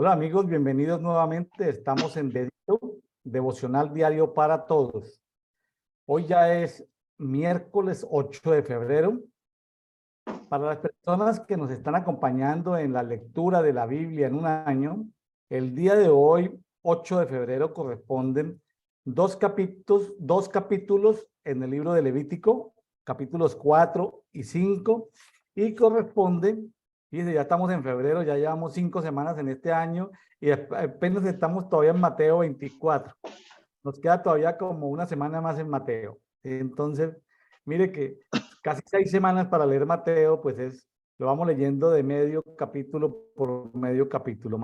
Hola amigos, bienvenidos nuevamente. Estamos en Dedito, Devocional Diario para Todos. Hoy ya es miércoles 8 de febrero. Para las personas que nos están acompañando en la lectura de la Biblia en un año, el día de hoy, 8 de febrero, corresponden dos capítulos en el libro de Levítico, capítulos 4 y 5, y corresponden, fíjense, ya estamos en febrero, ya llevamos 5 semanas en este año y apenas estamos todavía en Mateo 24. Nos queda todavía como una semana más en Mateo. Entonces, mire que casi 6 semanas para leer Mateo, pues lo vamos leyendo de medio capítulo por medio capítulo.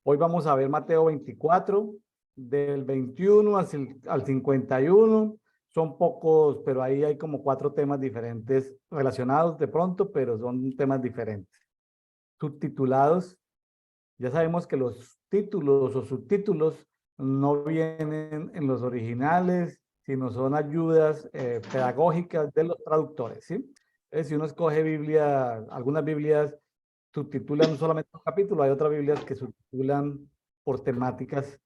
Hoy vamos a ver Mateo 24, del 21 al 51. Son pocos, pero ahí hay como 4 temas diferentes relacionados de pronto, pero son temas diferentes. Subtitulados. Ya sabemos que los títulos o subtítulos no vienen en los originales, sino son ayudas pedagógicas de los traductores, ¿sí? Si uno escoge Biblia, algunas Biblias subtitulan solamente un capítulo, hay otras Biblias que subtitulan por temáticas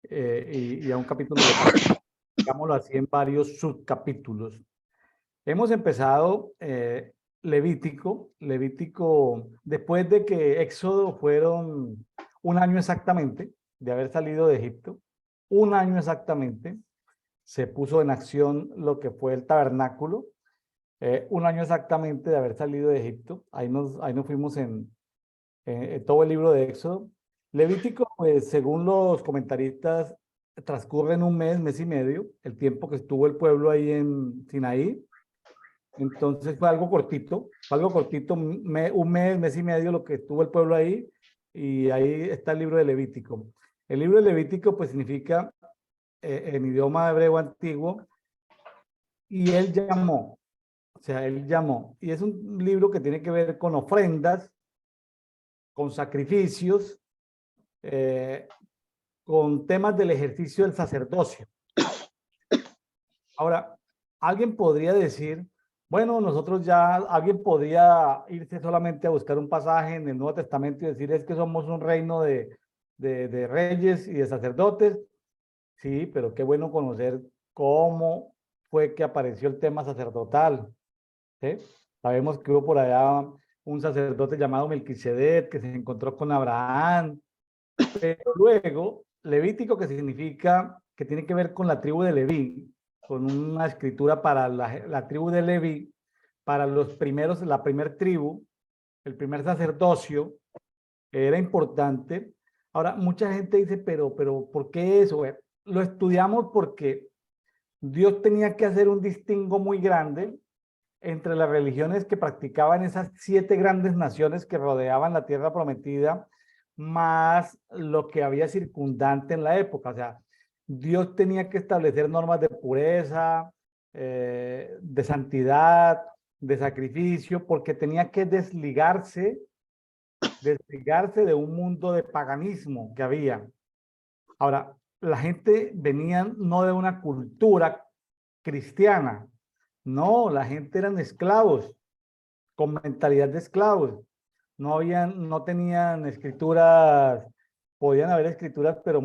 y a un capítulo le parten, digámoslo así, en varios subcapítulos. Hemos empezado Levítico, después de que Éxodo fueron un año exactamente de haber salido de Egipto, un año exactamente, se puso en acción lo que fue el tabernáculo, un año exactamente de haber salido de Egipto, ahí nos fuimos en todo el libro de Éxodo. Levítico, pues según los comentaristas, transcurre en un mes y medio, el tiempo que estuvo el pueblo ahí en Sinaí. Entonces fue algo cortito, un mes y medio lo que estuvo el pueblo ahí, y ahí está el libro de Levítico. El libro de Levítico pues significa en idioma hebreo antiguo, y él llamó, y es un libro que tiene que ver con ofrendas, con sacrificios, eh, con temas del ejercicio del sacerdocio. Ahora, alguien podría decir, bueno, alguien podría irse solamente a buscar un pasaje en el Nuevo Testamento y decir, es que somos un reino de reyes y de sacerdotes. Sí, pero qué bueno conocer cómo fue que apareció el tema sacerdotal, ¿sí? Sabemos que hubo por allá un sacerdote llamado Melquisedec que se encontró con Abraham, pero luego Levítico, que significa que tiene que ver con la tribu de Leví, con una escritura para la tribu de Leví, para los primeros, la primer tribu, el primer sacerdocio, era importante. Ahora, mucha gente dice, pero ¿por qué eso? Lo estudiamos porque Dios tenía que hacer un distingo muy grande entre las religiones que practicaban esas 7 grandes naciones que rodeaban la tierra prometida, más lo que había circundante en la época. O sea, Dios tenía que establecer normas de pureza, de santidad, de sacrificio, porque tenía que desligarse de un mundo de paganismo que había. Ahora, la gente venía no de una cultura cristiana, no, la gente eran esclavos, con mentalidad de esclavos. No tenían escrituras, podían haber escrituras, pero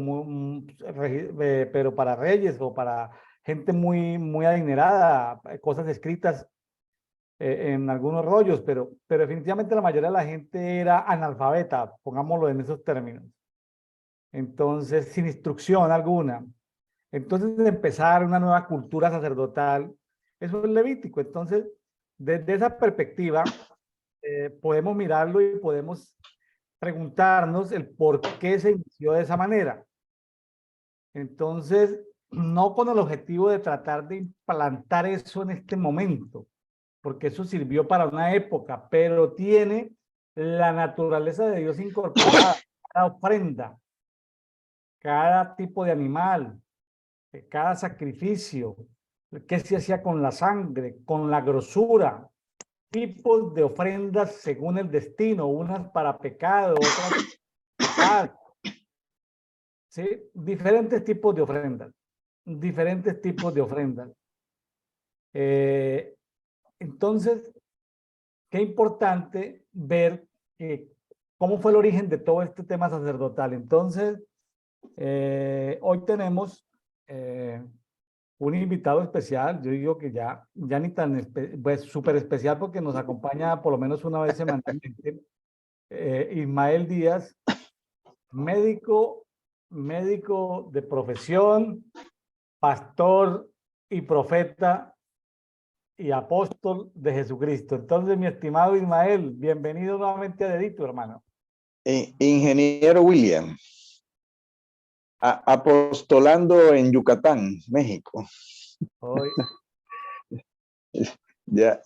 pero para reyes o para gente muy adinerada, cosas escritas en algunos rollos, pero definitivamente la mayoría de la gente era analfabeta, pongámoslo en esos términos. Entonces, sin instrucción alguna. Entonces, de empezar una nueva cultura sacerdotal, eso es Levítico. Entonces, desde esa perspectiva, podemos mirarlo y podemos preguntarnos el por qué se inició de esa manera. Entonces, no con el objetivo de tratar de implantar eso en este momento, porque eso sirvió para una época, pero tiene la naturaleza de Dios incorporada, cada ofrenda, cada tipo de animal, cada sacrificio, qué se hacía con la sangre, con la grosura, tipos de ofrendas según el destino, unas para pecado, otras para paz, ¿sí? Diferentes tipos de ofrendas. Entonces, qué importante ver que cómo fue el origen de todo este tema sacerdotal. Entonces, hoy tenemos un invitado especial. Yo digo que ya ni tan, pues súper especial porque nos acompaña por lo menos una vez semanalmente. Ismael Díaz, médico de profesión, pastor y profeta y apóstol de Jesucristo. Entonces, mi estimado Ismael, bienvenido nuevamente a Dedito, hermano. Ingeniero William, apostolando en Yucatán, México. Hoy, Ya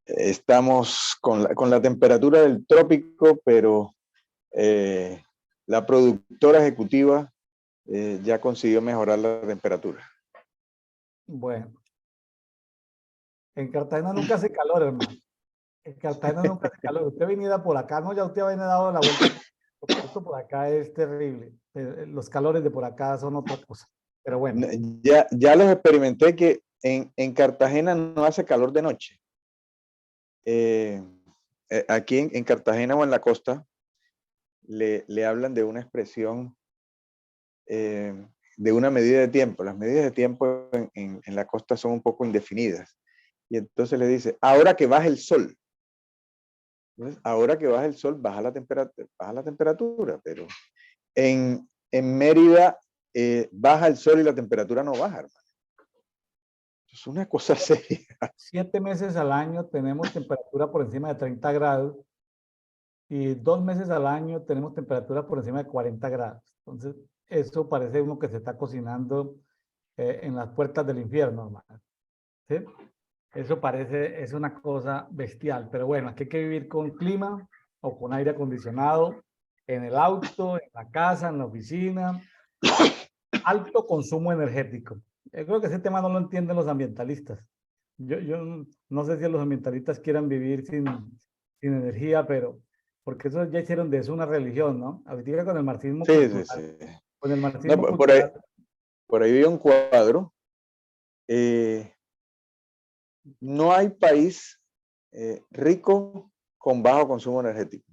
estamos con la temperatura del trópico, pero la productora ejecutiva ya consiguió mejorar la temperatura. bueno, en Cartagena nunca hace calor, hermano. En Cartagena nunca hace calor. Usted viniera por acá, ¿no? Ya usted viene dado la vuelta. Esto por acá es terrible. Los calores de por acá son otra cosa. Pero bueno. Ya los experimenté que en Cartagena no hace calor de noche. Aquí en Cartagena o en la costa le hablan de una expresión, de una medida de tiempo. Las medidas de tiempo en la costa son un poco indefinidas. Y entonces le dice, ahora que baja el sol. Entonces, ahora que baja el sol, baja la temperatura, pero en Mérida baja el sol y la temperatura no baja, hermano. Es una cosa seria. 7 meses al año tenemos temperatura por encima de 30 grados y 2 meses al año tenemos temperatura por encima de 40 grados. Entonces, eso parece uno que se está cocinando en las puertas del infierno, hermano. ¿Sí? Eso parece, es una cosa bestial, pero bueno, aquí hay que vivir con clima o con aire acondicionado, en el auto, en la casa, en la oficina. Alto consumo energético. Yo creo que ese tema no lo entienden los ambientalistas. Yo no sé si los ambientalistas quieran vivir sin energía, pero porque eso ya hicieron de eso una religión, ¿no? Ahorita con el marxismo Sí, cultural, sí, sí. con el No, marxismo cultural. por ahí vi un cuadro. No hay país rico con bajo consumo energético.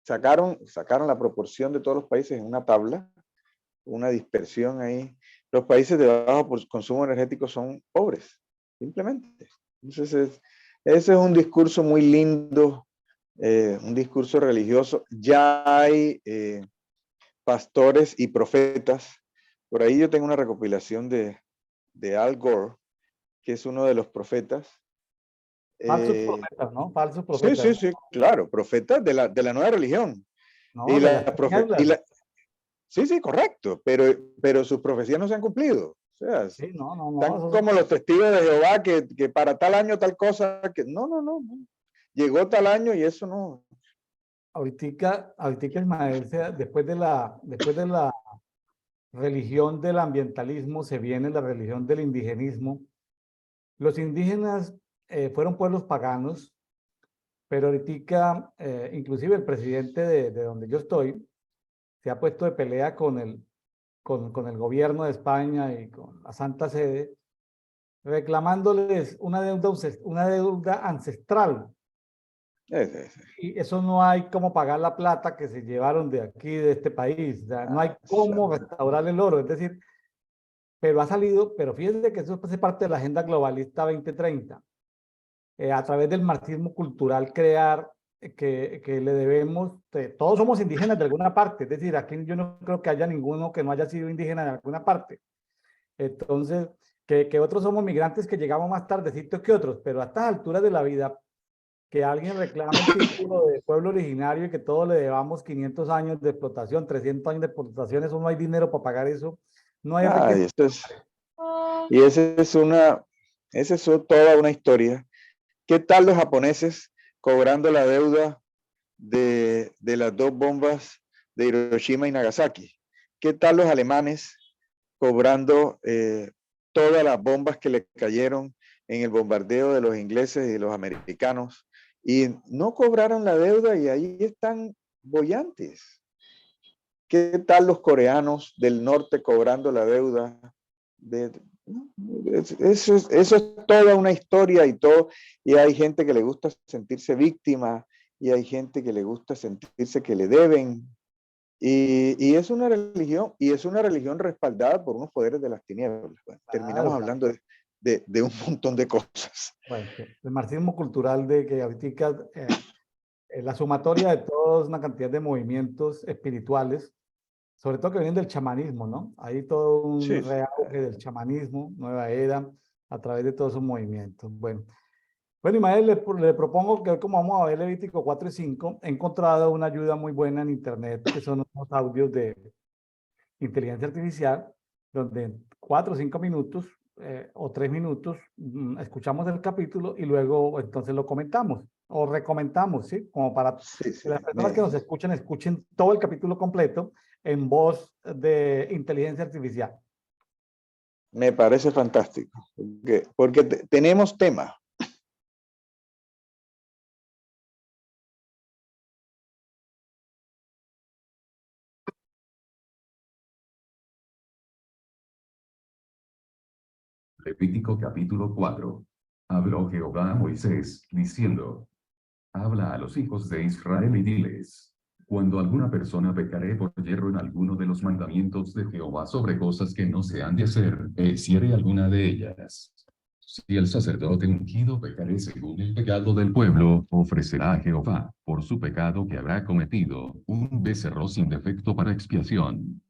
Sacaron la proporción de todos los países en una tabla, una dispersión ahí. Los países de bajo consumo energético son pobres, simplemente. Entonces, ese es un discurso muy lindo, un discurso religioso. Ya hay pastores y profetas. Por ahí yo tengo una recopilación de Al Gore, que es uno de los profetas. Falsos profetas, ¿no? Falsos Sí, profetas. sí, sí, claro, profetas de la nueva religión. No, de las tinieblas. Sí, sí, correcto, pero sus profecías no se han cumplido. O sea, Sí, no, están eso como los testigos de Jehová que para tal año tal cosa, que no. Llegó tal año y eso no. ahorita Ismael, después de la religión del ambientalismo se viene la religión del indigenismo. Los indígenas fueron pueblos paganos, pero ahorita, inclusive el presidente de donde yo estoy, se ha puesto de pelea con el gobierno de España y con la Santa Sede, reclamándoles una deuda ancestral. Y eso no hay cómo pagar la plata que se llevaron de aquí, de este país. O sea, no hay cómo restaurar el oro. Es decir, pero ha salido, pero fíjense que eso hace parte de la Agenda Globalista 2030. A través del marxismo cultural crear que le debemos, todos somos indígenas de alguna parte, es decir, aquí yo no creo que haya ninguno que no haya sido indígena de alguna parte. Entonces, que otros somos migrantes que llegamos más tardecito que otros, pero a estas alturas de la vida, que alguien reclame el título de pueblo originario y que todos le debamos 500 años de explotación, 300 años de explotación, eso no hay dinero para pagar eso, no hay riqueza. Esa es toda una historia. ¿Qué tal los japoneses cobrando la deuda de las 2 bombas de Hiroshima y Nagasaki? ¿Qué tal los alemanes cobrando todas las bombas que le cayeron en el bombardeo de los ingleses y de los americanos? Y no cobraron la deuda y ahí están bollantes. ¿Qué tal los coreanos del norte cobrando la deuda? Eso es toda una historia y hay gente que le gusta sentirse víctima y hay gente que le gusta sentirse que le deben. Y es una religión respaldada por unos poderes de las tinieblas. Bueno, terminamos Claro, hablando de un montón de cosas. bueno, sí, el marxismo cultural de que ahorita la sumatoria de toda una cantidad de movimientos espirituales, sobre todo que vienen del chamanismo, ¿no? Hay todo un Sí, sí. reauge del chamanismo, nueva era, a través de todos esos movimientos. Bueno, Imael, le propongo que hoy, como vamos a ver Levítico 4 y 5, he encontrado una ayuda muy buena en internet, que son unos audios de inteligencia artificial, donde en 4 o 5 minutos o 3 minutos escuchamos el capítulo y luego entonces lo comentamos o recomentamos, ¿sí? Como para Sí, que sí. las personas que nos escuchen todo el capítulo completo en voz de inteligencia artificial. Me parece fantástico, porque tenemos tema. Levítico capítulo 4. Habló Jehová a Moisés, diciendo: Habla a los hijos de Israel y diles: Cuando alguna persona pecare por yerro en alguno de los mandamientos de Jehová sobre cosas que no se han de hacer, e hiciere alguna de ellas. Si el sacerdote ungido pecare según el pecado del pueblo, ofrecerá a Jehová, por su pecado que habrá cometido, un becerro sin defecto para expiación.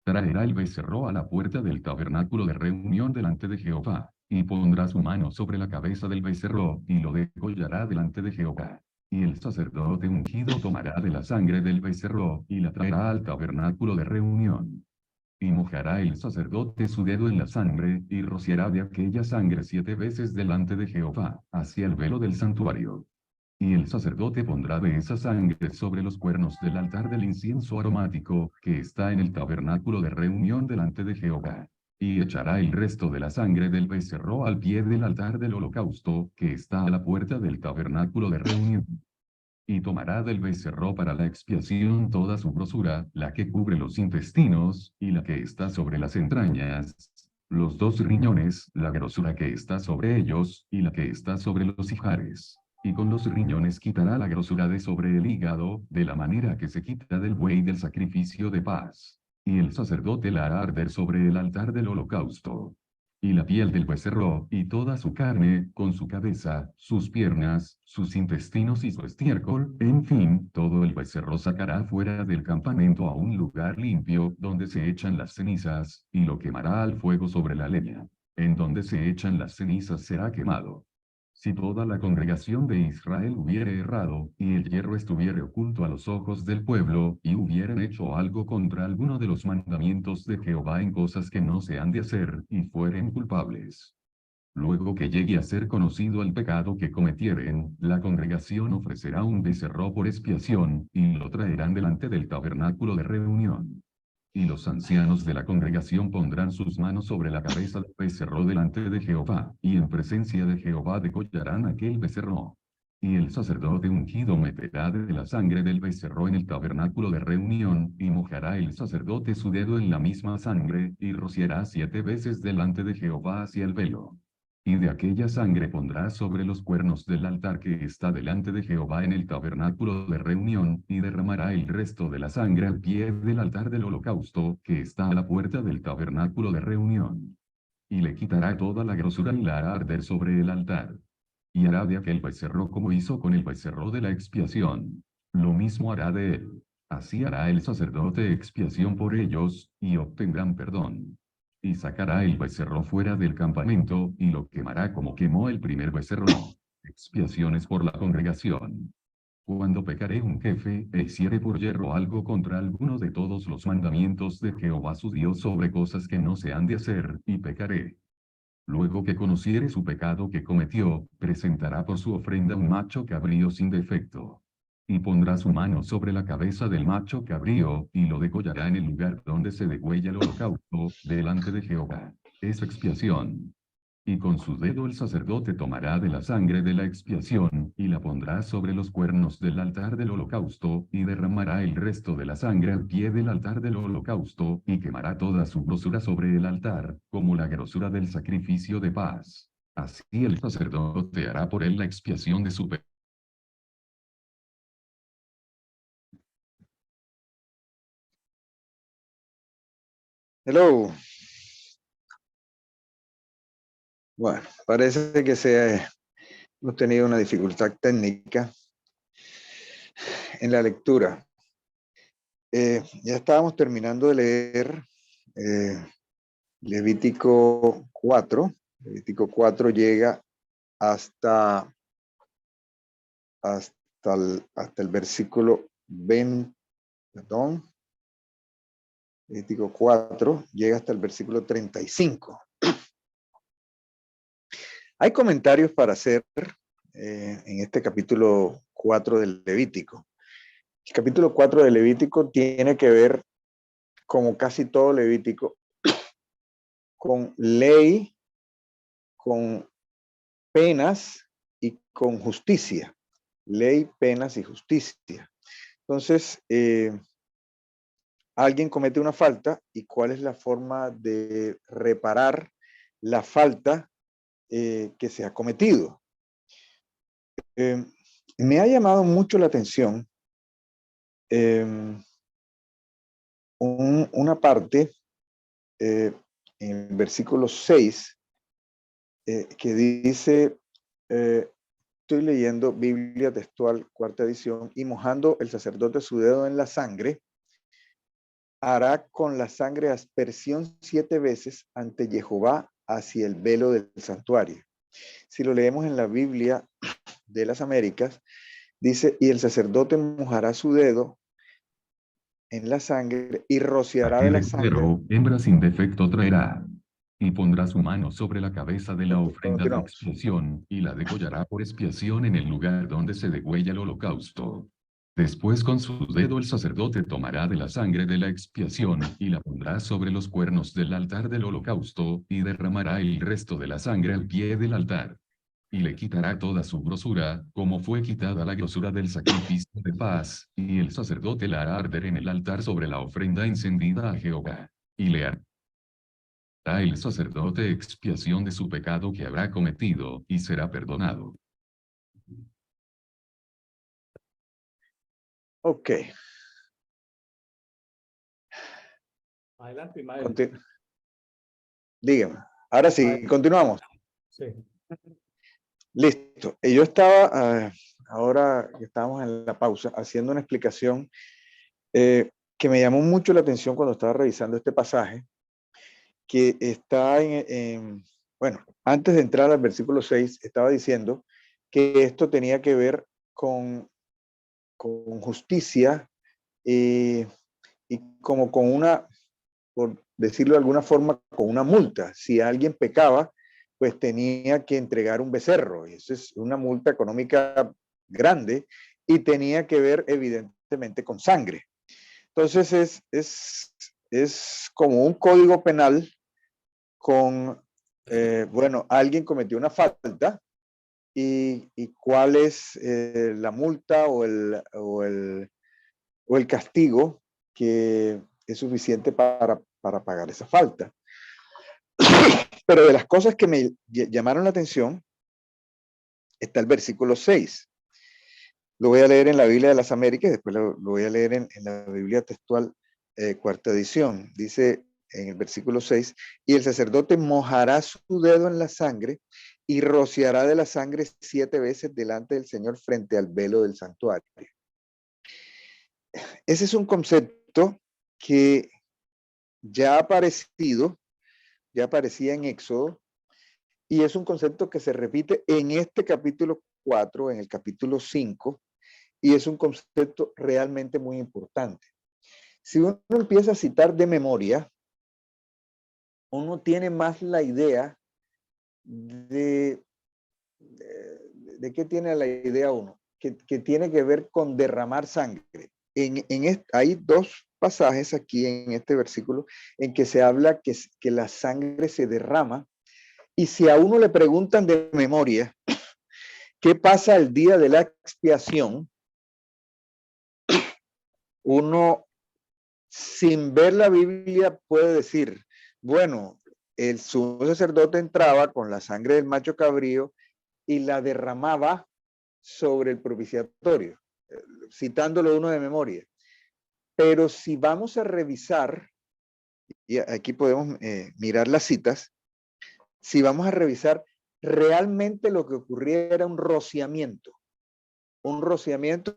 Traerá el becerro a la puerta del tabernáculo de reunión delante de Jehová, y pondrá su mano sobre la cabeza del becerro, y lo degollará delante de Jehová. Y el sacerdote ungido tomará de la sangre del becerro, y la traerá al tabernáculo de reunión. Y mojará el sacerdote su dedo en la sangre, y rociará de aquella sangre 7 veces delante de Jehová, hacia el velo del santuario. Y el sacerdote pondrá de esa sangre sobre los cuernos del altar del incienso aromático, que está en el tabernáculo de reunión delante de Jehová. Y echará el resto de la sangre del becerro al pie del altar del holocausto, que está a la puerta del tabernáculo de reunión. Y tomará del becerro para la expiación toda su grosura, la que cubre los intestinos, y la que está sobre las entrañas, los 2 riñones, la grosura que está sobre ellos, y la que está sobre los ijares. Y con los riñones quitará la grosura de sobre el hígado, de la manera que se quita del buey del sacrificio de paz. Y el sacerdote la hará arder sobre el altar del holocausto. Y la piel del becerro, y toda su carne, con su cabeza, sus piernas, sus intestinos y su estiércol, en fin, todo el becerro sacará fuera del campamento a un lugar limpio, donde se echan las cenizas, y lo quemará al fuego sobre la leña. En donde se echan las cenizas será quemado. Si toda la congregación de Israel hubiere errado, y el hierro estuviere oculto a los ojos del pueblo, y hubieran hecho algo contra alguno de los mandamientos de Jehová en cosas que no se han de hacer, y fueren culpables. Luego que llegue a ser conocido el pecado que cometieren, la congregación ofrecerá un becerro por expiación, y lo traerán delante del tabernáculo de reunión. Y los ancianos de la congregación pondrán sus manos sobre la cabeza del becerro delante de Jehová, y en presencia de Jehová degollarán aquel becerro. Y el sacerdote ungido meterá de la sangre del becerro en el tabernáculo de reunión, y mojará el sacerdote su dedo en la misma sangre, y rociará 7 veces delante de Jehová hacia el velo. Y de aquella sangre pondrá sobre los cuernos del altar que está delante de Jehová en el tabernáculo de reunión, y derramará el resto de la sangre al pie del altar del holocausto, que está a la puerta del tabernáculo de reunión. Y le quitará toda la grosura y la hará arder sobre el altar. Y hará de aquel becerro como hizo con el becerro de la expiación. Lo mismo hará de él. Así hará el sacerdote expiación por ellos, y obtendrán perdón. Y sacará el becerro fuera del campamento, y lo quemará como quemó el primer becerro. Expiaciones por la congregación. Cuando pecare un jefe, e hiciere por yerro algo contra alguno de todos los mandamientos de Jehová su Dios sobre cosas que no se han de hacer, y pecaré. Luego que conociere su pecado que cometió, presentará por su ofrenda un macho cabrío sin defecto. Y pondrá su mano sobre la cabeza del macho cabrío, y lo degollará en el lugar donde se degüella el holocausto, delante de Jehová. Es expiación. Y con su dedo el sacerdote tomará de la sangre de la expiación, y la pondrá sobre los cuernos del altar del holocausto, y derramará el resto de la sangre al pie del altar del holocausto, y quemará toda su grosura sobre el altar, como la grosura del sacrificio de paz. Así el sacerdote hará por él la expiación de su pecado. Hello. Bueno, parece que hemos tenido una dificultad técnica en la lectura. Ya estábamos terminando de leer Levítico 4. Levítico 4 llega hasta el versículo 20, perdón. Levítico 4 llega hasta el versículo 35. Hay comentarios para hacer en este capítulo 4 del Levítico. El capítulo 4 del Levítico tiene que ver, como casi todo Levítico, con ley, con penas y con justicia. Ley, penas y justicia. Entonces, alguien comete una falta y cuál es la forma de reparar la falta que se ha cometido. Me ha llamado mucho la atención una parte en el versículo 6 que dice, estoy leyendo Biblia textual, cuarta edición, y mojando el sacerdote su dedo en la sangre, hará con la sangre aspersión 7 veces ante Jehová hacia el velo del santuario. Si lo leemos en la Biblia de las Américas, dice, y el sacerdote mojará su dedo en la sangre y rociará de la sangre. Pero hembra sin defecto traerá, y pondrá su mano sobre la cabeza de la ofrenda de Continuamos. expiación, y la degollará por expiación en el lugar donde se degüella el holocausto. Después con su dedo el sacerdote tomará de la sangre de la expiación, y la pondrá sobre los cuernos del altar del holocausto, y derramará el resto de la sangre al pie del altar. Y le quitará toda su grosura, como fue quitada la grosura del sacrificio de paz, y el sacerdote la hará arder en el altar sobre la ofrenda encendida a Jehová. Y le hará el sacerdote expiación de su pecado que habrá cometido, y será perdonado. Ok. Adelante, Ismael. Dígame. Ahora sí, continuamos. Sí. Listo. Yo estaba, ahora que estábamos en la pausa, haciendo una explicación que me llamó mucho la atención cuando estaba revisando este pasaje, que está bueno, antes de entrar al versículo 6, estaba diciendo que esto tenía que ver con justicia y como con una, por decirlo de alguna forma, con una multa. Si alguien pecaba, pues tenía que entregar un becerro, y eso es una multa económica grande, y tenía que ver evidentemente con sangre. Entonces es como un código penal con, bueno, alguien cometió una falta, y cuál es la multa o el castigo que es suficiente para pagar esa falta. Pero de las cosas que me llamaron la atención está el versículo 6. Lo voy a leer en la Biblia de las Américas, después lo voy a leer en la Biblia textual, cuarta edición. Dice en el versículo 6, y el sacerdote mojará su dedo en la sangre y rociará de la sangre 7 veces delante del Señor frente al velo del santuario. Ese es un concepto que ya ha aparecido, ya aparecía en Éxodo, y es un concepto que se repite en este capítulo 4, en el capítulo 5, y es un concepto realmente muy importante. Si uno empieza a citar de memoria, uno tiene más la idea de qué tiene la idea uno, que tiene que ver con derramar sangre. Hay 2 pasajes aquí en este versículo en que se habla que la sangre se derrama Y si a uno le preguntan de memoria, ¿qué pasa el día de la expiación? Uno, sin ver la Biblia, puede decir, bueno, el sumo sacerdote entraba con la sangre del macho cabrío y la derramaba sobre el propiciatorio, citándolo uno de memoria. Pero si vamos a revisar, y aquí podemos mirar las citas, si vamos a revisar, realmente lo que ocurría era un rociamiento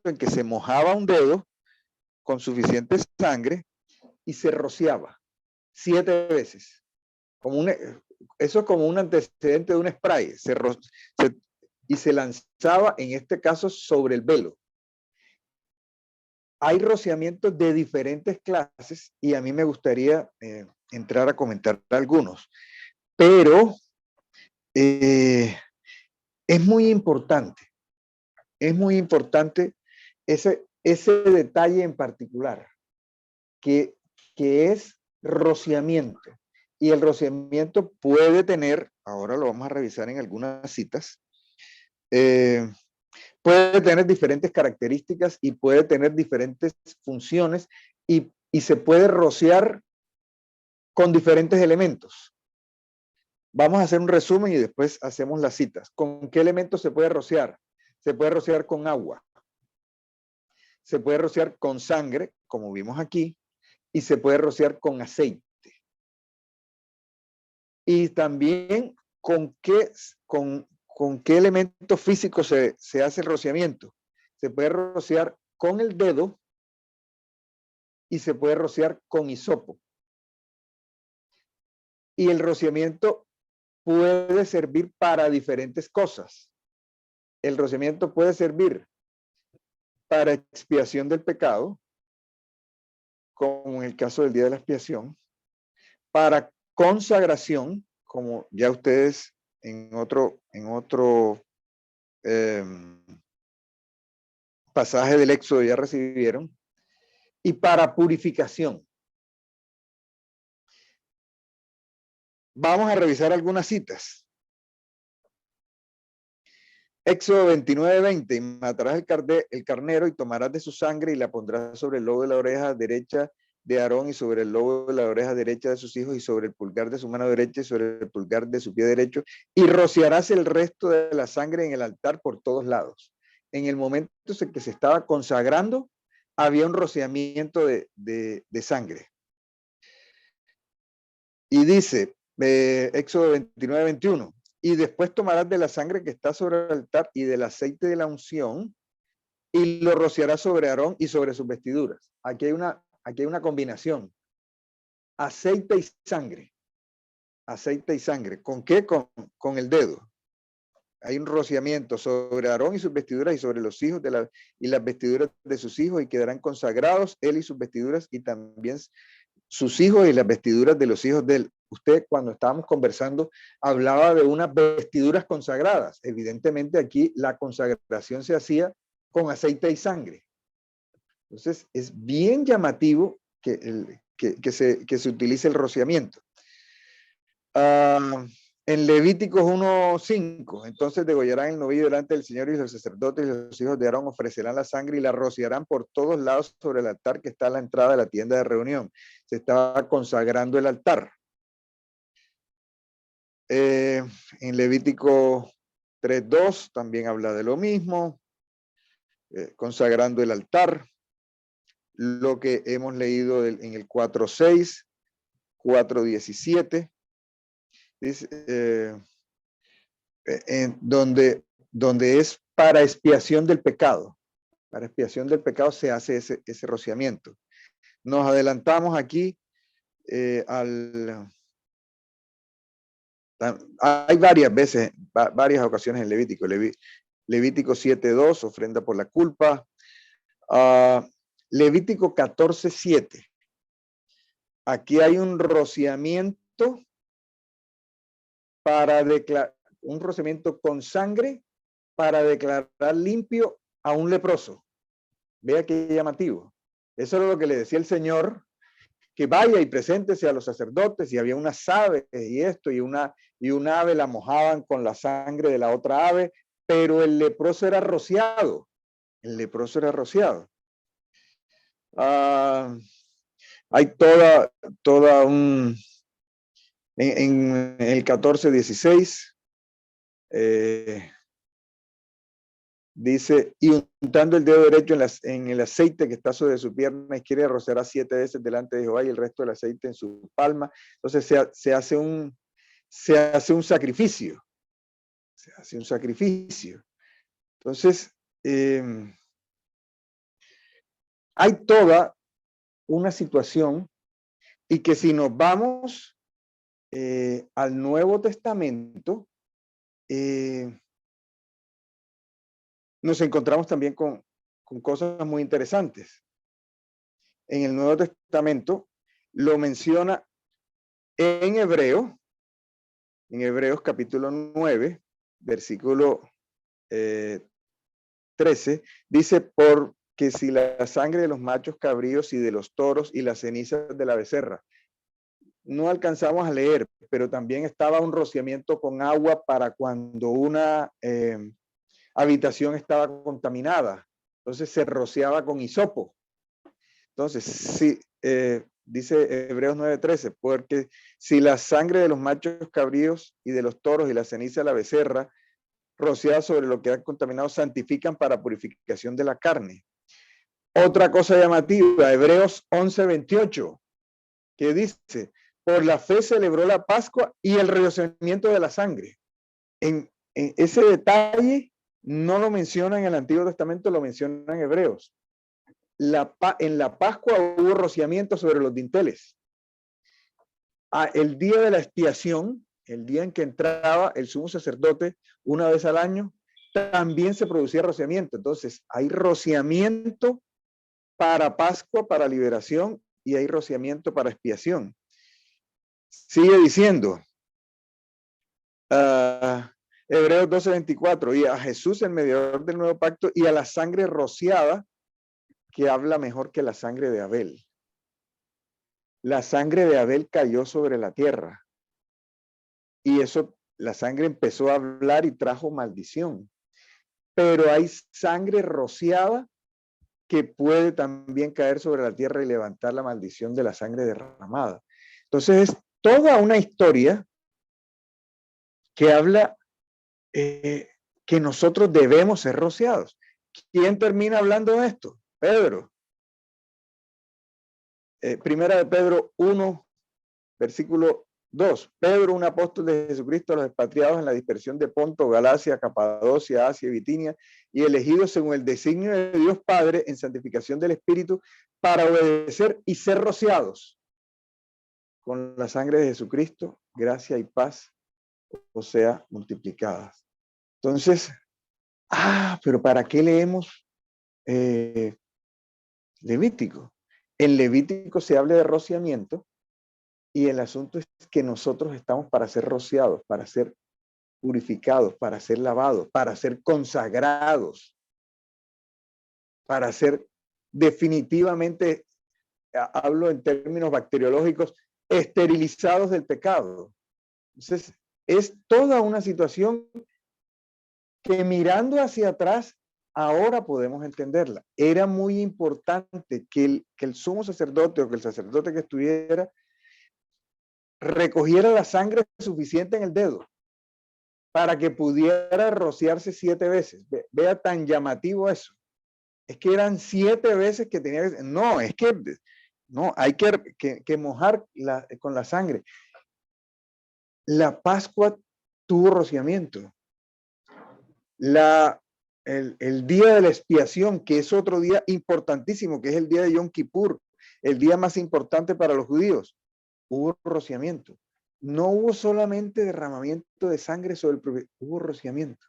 en que se mojaba un dedo con suficiente sangre y se rociaba 7 veces. Eso es como un antecedente de un spray. Y se lanzaba, en este caso, sobre el velo. Hay rociamientos de diferentes clases y a mí me gustaría entrar a comentar algunos. Pero es muy importante ese detalle en particular, que es rociamiento. Y el rociamiento puede tener, ahora lo vamos a revisar en algunas citas, puede tener diferentes características y puede tener diferentes funciones y se puede rociar con diferentes elementos. Vamos a hacer un resumen y después hacemos las citas. ¿Con qué elementos se puede rociar? Se puede rociar con agua. Se puede rociar con sangre, como vimos aquí, y se puede rociar con aceite. Y también con qué elemento físico se hace el rociamiento. Se puede rociar con el dedo y se puede rociar con hisopo. Y el rociamiento puede servir para diferentes cosas. El rociamiento puede servir para expiación del pecado, como en el caso del día de la expiación, para consagración, como ya ustedes en otro pasaje del Éxodo ya recibieron, y para purificación. Vamos a revisar algunas citas. Éxodo 29:20, y matarás el carnero y tomarás de su sangre y la pondrás sobre el lobo de la oreja derecha de Aarón y sobre el lobo de la oreja derecha de sus hijos y sobre el pulgar de su mano derecha y sobre el pulgar de su pie derecho y rociarás el resto de la sangre en el altar por todos lados. En el momento en que se estaba consagrando, había un rociamiento de sangre. Y dice, Éxodo 29:21, y después tomarás de la sangre que está sobre el altar y del aceite de la unción y lo rociarás sobre Aarón y sobre sus vestiduras. Aquí hay una combinación. Aceite y sangre. Aceite y sangre. ¿Con qué? Con el dedo. Hay un rociamiento sobre Aarón y sus vestiduras y sobre los hijos y las vestiduras de sus hijos y quedarán consagrados él y sus vestiduras y también sus hijos y las vestiduras de los hijos de él. Usted, cuando estábamos conversando, hablaba de unas vestiduras consagradas. Evidentemente aquí la consagración se hacía con aceite y sangre. Entonces es bien llamativo que se utilice el rociamiento. En Levíticos 1:5, entonces degollarán el novillo delante del Señor y los sacerdotes y los hijos de Aarón ofrecerán la sangre y la rociarán por todos lados sobre el altar que está a la entrada de la tienda de reunión. Se estaba consagrando el altar. En Levítico 3:2 también habla de lo mismo, consagrando el altar. Lo que hemos leído en el 4:6, 4:17, donde es para expiación del pecado. Para expiación del pecado se hace ese rociamiento. Nos adelantamos aquí hay varias ocasiones en Levítico. Levítico 7:2, ofrenda por la culpa. Levítico 14:7. Aquí hay un rociamiento un rociamiento con sangre para declarar limpio a un leproso. Vea qué llamativo. Eso es lo que le decía el Señor, que vaya y preséntese a los sacerdotes, y había unas aves y esto, y una ave la mojaban con la sangre de la otra ave, pero el leproso era rociado. El leproso era rociado. Hay toda un... En el 14:16 dice, y untando el dedo derecho en el aceite que está sobre su pierna izquierda, rociará 7 veces delante de Jehová y el resto del aceite en su palma. Entonces se hace un sacrificio. Se hace un sacrificio. Entonces, hay toda una situación, y que si nos vamos al Nuevo Testamento, nos encontramos también con cosas muy interesantes. En el Nuevo Testamento lo menciona en Hebreos capítulo 9, versículo 13, dice, porque si la sangre de los machos cabríos y de los toros y las cenizas de la becerra, no alcanzamos a leer, pero también estaba un rociamiento con agua para cuando una habitación estaba contaminada. Entonces se rociaba con hisopo. Entonces, sí, dice Hebreos 9:13, porque si la sangre de los machos cabríos y de los toros y la ceniza de la becerra rociada sobre lo que ha contaminado santifican para purificación de la carne. Otra cosa llamativa, Hebreos 11:28, que dice, por la fe celebró la Pascua y el rociamiento de la sangre. En ese detalle no lo menciona en el Antiguo Testamento, lo menciona en Hebreos. En la Pascua hubo rociamiento sobre los dinteles. El día de la expiación, el día en que entraba el sumo sacerdote una vez al año, también se producía rociamiento. Entonces, hay rociamiento para Pascua, para liberación, y hay rociamiento para expiación. Sigue diciendo, Hebreos 12:24, y a Jesús, el mediador del nuevo pacto, y a la sangre rociada, que habla mejor que la sangre de Abel. La sangre de Abel cayó sobre la tierra, y eso, la sangre empezó a hablar y trajo maldición. Pero hay sangre rociada que puede también caer sobre la tierra y levantar la maldición de la sangre derramada. Entonces es toda una historia que habla que nosotros debemos ser rociados. ¿Quién termina hablando de esto? Pedro. Primera de Pedro 1, versículo 2. Pedro, un apóstol de Jesucristo, a los expatriados en la dispersión de Ponto, Galacia, Capadocia, Asia y Bitinia, y elegidos según el designio de Dios Padre en santificación del Espíritu, para obedecer y ser rociados con la sangre de Jesucristo, gracia y paz, o sea, multiplicadas. Entonces, pero ¿para qué leemos Levítico? En Levítico se habla de rociamiento, y el asunto es que nosotros estamos para ser rociados, para ser purificados, para ser lavados, para ser consagrados, para ser definitivamente, hablo en términos bacteriológicos, esterilizados del pecado. Entonces, es toda una situación que mirando hacia atrás, ahora podemos entenderla. Era muy importante que el sumo sacerdote, o que el sacerdote que estuviera, recogiera la sangre suficiente en el dedo para que pudiera rociarse 7 veces. Vea tan llamativo eso. Es que eran 7 veces que tenía que... No, es que... No, hay que mojar con la sangre. La Pascua tuvo rociamiento. El día de la expiación, que es otro día importantísimo, que es el día de Yom Kippur, el día más importante para los judíos, hubo rociamiento. No hubo solamente derramamiento de sangre sobre el propio, hubo rociamiento.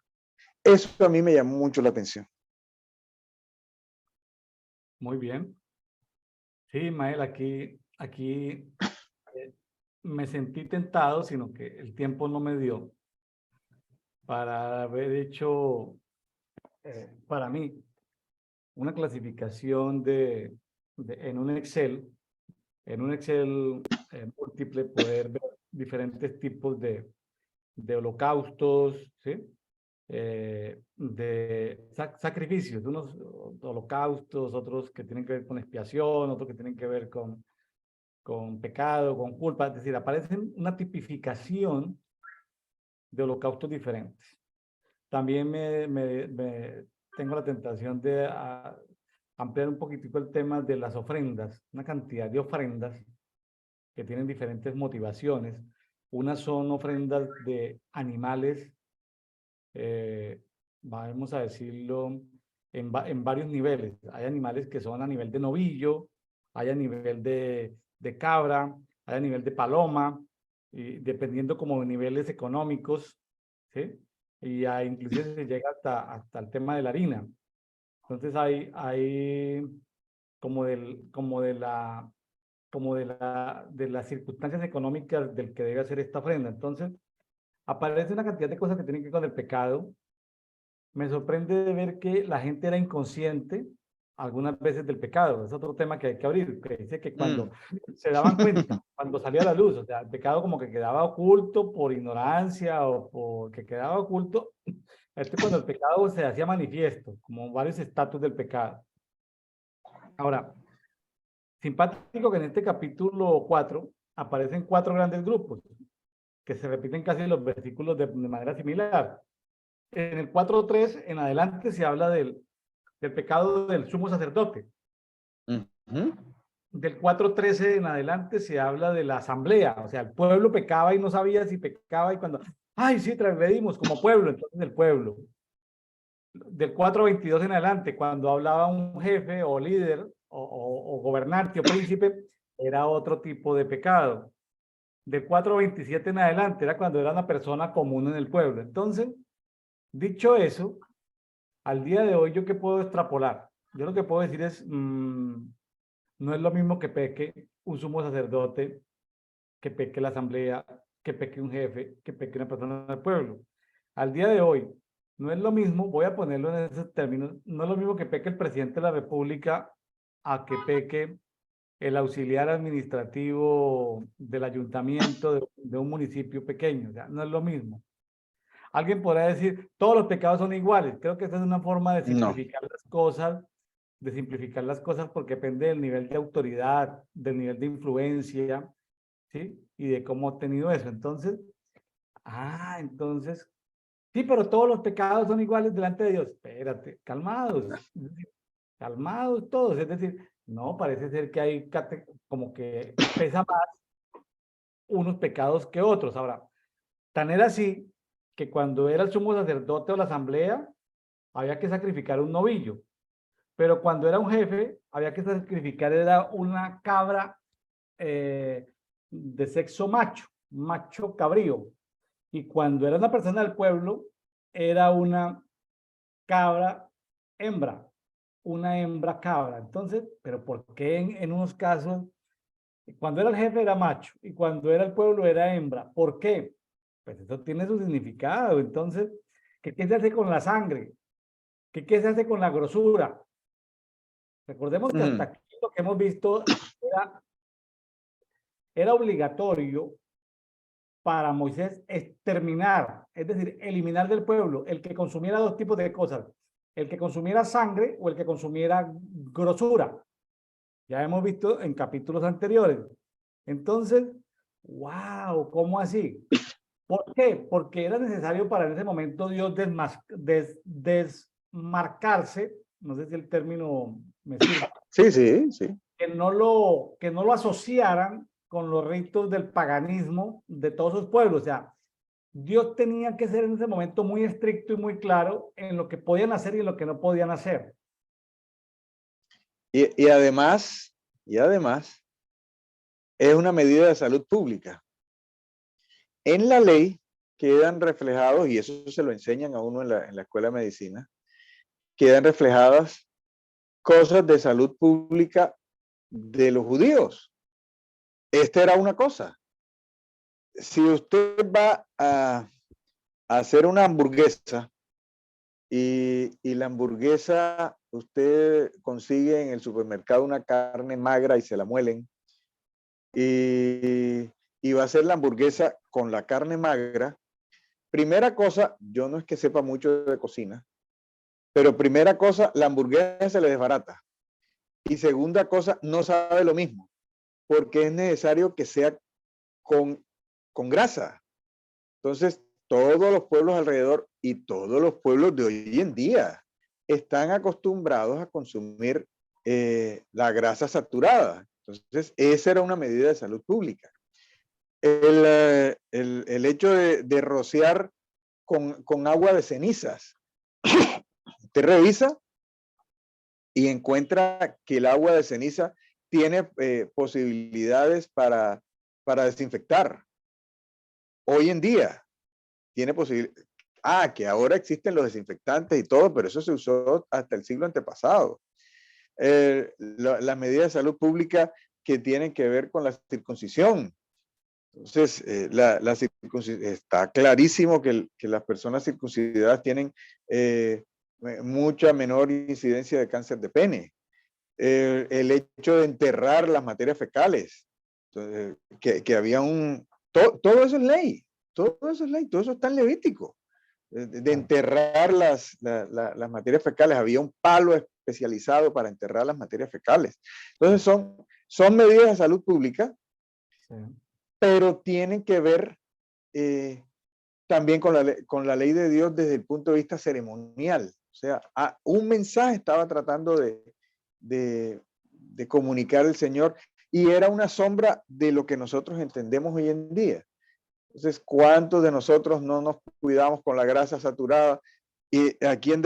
Eso a mí me llamó mucho la atención. Muy bien. Sí, Mael, aquí me sentí tentado, sino que el tiempo no me dio para haber hecho, para mí, una clasificación en un Excel en un Excel múltiple poder ver diferentes tipos de holocaustos, ¿sí? De sacrificios, unos holocaustos, otros que tienen que ver con expiación, otros que tienen que ver con pecado, con culpa, es decir, aparecen una tipificación de holocaustos diferentes. También tengo la tentación de ampliar un poquitico el tema de las ofrendas, una cantidad de ofrendas que tienen diferentes motivaciones. Unas son ofrendas de animales, vamos a decirlo, en varios niveles. Hay animales que son a nivel de novillo, hay a nivel de cabra, hay a nivel de paloma, y dependiendo como de niveles económicos, ¿sí? Y inclusive se llega hasta el tema de la harina. Entonces hay de las circunstancias económicas del que debe hacer esta ofrenda. Entonces, aparece una cantidad de cosas que tienen que ver con el pecado. Me sorprende de ver que la gente era inconsciente algunas veces del pecado. Es otro tema que hay que abrir, que dice que cuando se daban cuenta, cuando salía a la luz, o sea, el pecado como que quedaba oculto por ignorancia o porque quedaba oculto, esto es cuando el pecado se hacía manifiesto, como varios estatus del pecado. Ahora, simpático que en este capítulo 4 aparecen 4 grandes grupos que se repiten casi en los versículos de manera similar. En el 4:3 en adelante se habla del pecado del sumo sacerdote. Del 4:13 en adelante se habla de la asamblea, o sea, el pueblo pecaba y no sabía si pecaba y cuando, ay, sí, transgredimos como pueblo, entonces el pueblo. Del 4:22 en adelante, cuando hablaba un jefe o líder o gobernante o príncipe, era otro tipo de pecado. Del 4:27 en adelante era cuando era una persona común en el pueblo. Entonces, dicho eso, al día de hoy, ¿yo qué puedo extrapolar? Yo lo que puedo decir es, no es lo mismo que peque un sumo sacerdote, que peque la asamblea, que peque un jefe, que peque una persona del pueblo. Al día de hoy, no es lo mismo, voy a ponerlo en esos términos, no es lo mismo que peque el presidente de la República a que peque el auxiliar administrativo del ayuntamiento de un municipio pequeño. O sea, no es lo mismo. Alguien podrá decir, todos los pecados son iguales. Creo que esa es una forma de No. simplificar las cosas porque depende del nivel de autoridad, del nivel de influencia, ¿sí? Y de cómo ha tenido eso. Entonces, sí, pero todos los pecados son iguales delante de Dios. Espérate, calmados todos. Es decir, no, parece ser que hay como que pesa más unos pecados que otros. Ahora, tan era así que cuando era el sumo sacerdote o la asamblea, había que sacrificar un novillo. Pero cuando era un jefe, había que sacrificar era una cabra de sexo macho cabrío. Y cuando era una persona del pueblo, era una cabra hembra, una hembra cabra. Entonces, ¿pero por qué en unos casos, cuando era el jefe era macho y cuando era el pueblo era hembra? ¿Por qué? Pues eso tiene su significado. Entonces, ¿qué se hace con la sangre? ¿Qué se hace con la grosura? Recordemos que hasta aquí lo que hemos visto era obligatorio para Moisés exterminar, es decir, eliminar del pueblo el que consumiera 2 tipos de cosas, el que consumiera sangre o el que consumiera grosura. Ya hemos visto en capítulos anteriores. Entonces, wow, ¿cómo así? ¿Por qué? Porque era necesario para en ese momento Dios desmarcarse, no sé si el término me sirve. Sí. Que no lo asociaran con los ritos del paganismo de todos sus pueblos. O sea, Dios tenía que ser en ese momento muy estricto y muy claro en lo que podían hacer y en lo que no podían hacer. Y además, es una medida de salud pública. En la ley quedan reflejados, y eso se lo enseñan a uno en la escuela de medicina, quedan reflejadas cosas de salud pública de los judíos. Esta era una cosa. Si usted va a hacer una hamburguesa y la hamburguesa usted consigue en el supermercado una carne magra y se la muelen y va a ser la hamburguesa con la carne magra. Primera cosa, yo no es que sepa mucho de cocina, pero primera cosa, la hamburguesa se le desbarata. Y segunda cosa, no sabe lo mismo, porque es necesario que sea con grasa. Entonces, todos los pueblos alrededor y todos los pueblos de hoy en día están acostumbrados a consumir la grasa saturada. Entonces, esa era una medida de salud pública. El hecho de rociar con agua de cenizas. Usted revisa y encuentra que el agua de ceniza tiene posibilidades para desinfectar. Hoy en día tiene posibilidades. Que ahora existen los desinfectantes y todo, pero eso se usó hasta el siglo antepasado. Las medidas de salud pública que tienen que ver con la circuncisión. Entonces, está clarísimo que las personas circuncidadas tienen mucha menor incidencia de cáncer de pene. El hecho de enterrar las materias fecales, entonces, que había todo eso es ley, todo eso es ley, todo eso está en Levítico, de enterrar las materias fecales. Había un palo especializado para enterrar las materias fecales. Entonces son medidas de salud pública, sí, pero tienen que ver también con la ley de Dios desde el punto de vista ceremonial. O sea, un mensaje estaba tratando de comunicar el Señor y era una sombra de lo que nosotros entendemos hoy en día. Entonces, ¿cuántos de nosotros no nos cuidamos con la grasa saturada? Y aquí en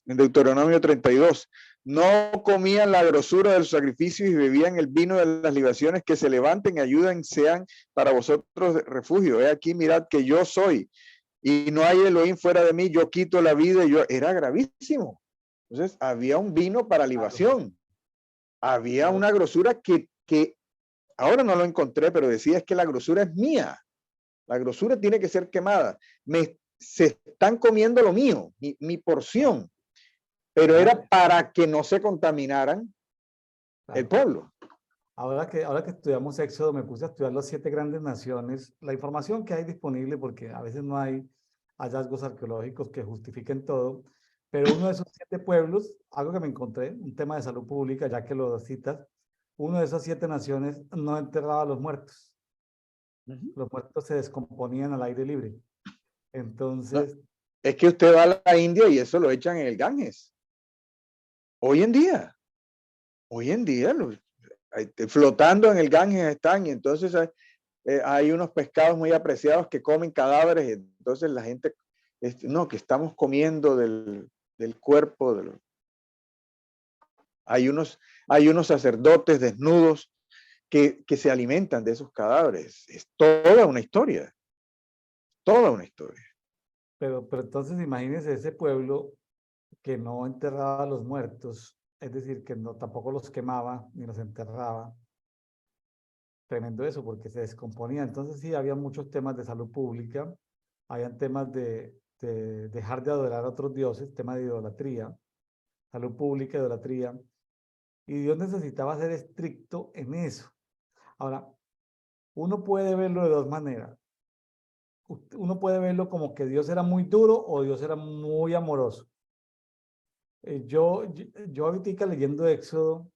Deuteronomio 32, no comían la grosura del sacrificio y bebían el vino de las libaciones, que se levanten, ayuden, sean para vosotros refugio. He aquí, mirad que yo soy, y no hay Elohim fuera de mí, yo quito la vida. Era gravísimo. Entonces, había un vino para libación. Había una grosura que ahora no lo encontré, pero decía es que la grosura es mía. La grosura tiene que ser quemada. Se están comiendo lo mío, mi porción. Pero era para que no se contaminaran el pueblo. Ahora que estudiamos Éxodo, me puse a estudiar las 7 grandes naciones, la información que hay disponible, porque a veces no hay hallazgos arqueológicos que justifiquen todo, pero uno de esos 7 pueblos, algo que me encontré, un tema de salud pública, ya que lo citas, uno de esas 7 naciones no enterraba a los muertos. Los muertos se descomponían al aire libre. Entonces... No, es que usted va a la India y eso lo echan en el Ganges. Hoy en día, flotando en el Ganges están, y entonces hay unos pescados muy apreciados que comen cadáveres, y entonces la gente, no, que estamos comiendo del cuerpo. Hay unos sacerdotes desnudos que se alimentan de esos cadáveres. Es toda una historia. Toda una historia. Pero entonces imagínense ese pueblo que no enterraba a los muertos, es decir, que tampoco los quemaba ni los enterraba. Tremendo eso, porque se descomponía. Entonces sí, había muchos temas de salud pública, habían temas de dejar de adorar a otros dioses, tema de idolatría, salud pública, idolatría, y Dios necesitaba ser estricto en eso. Ahora, uno puede verlo de 2 maneras. Uno puede verlo como que Dios era muy duro o Dios era muy amoroso. Yo ahorita leyendo Éxodo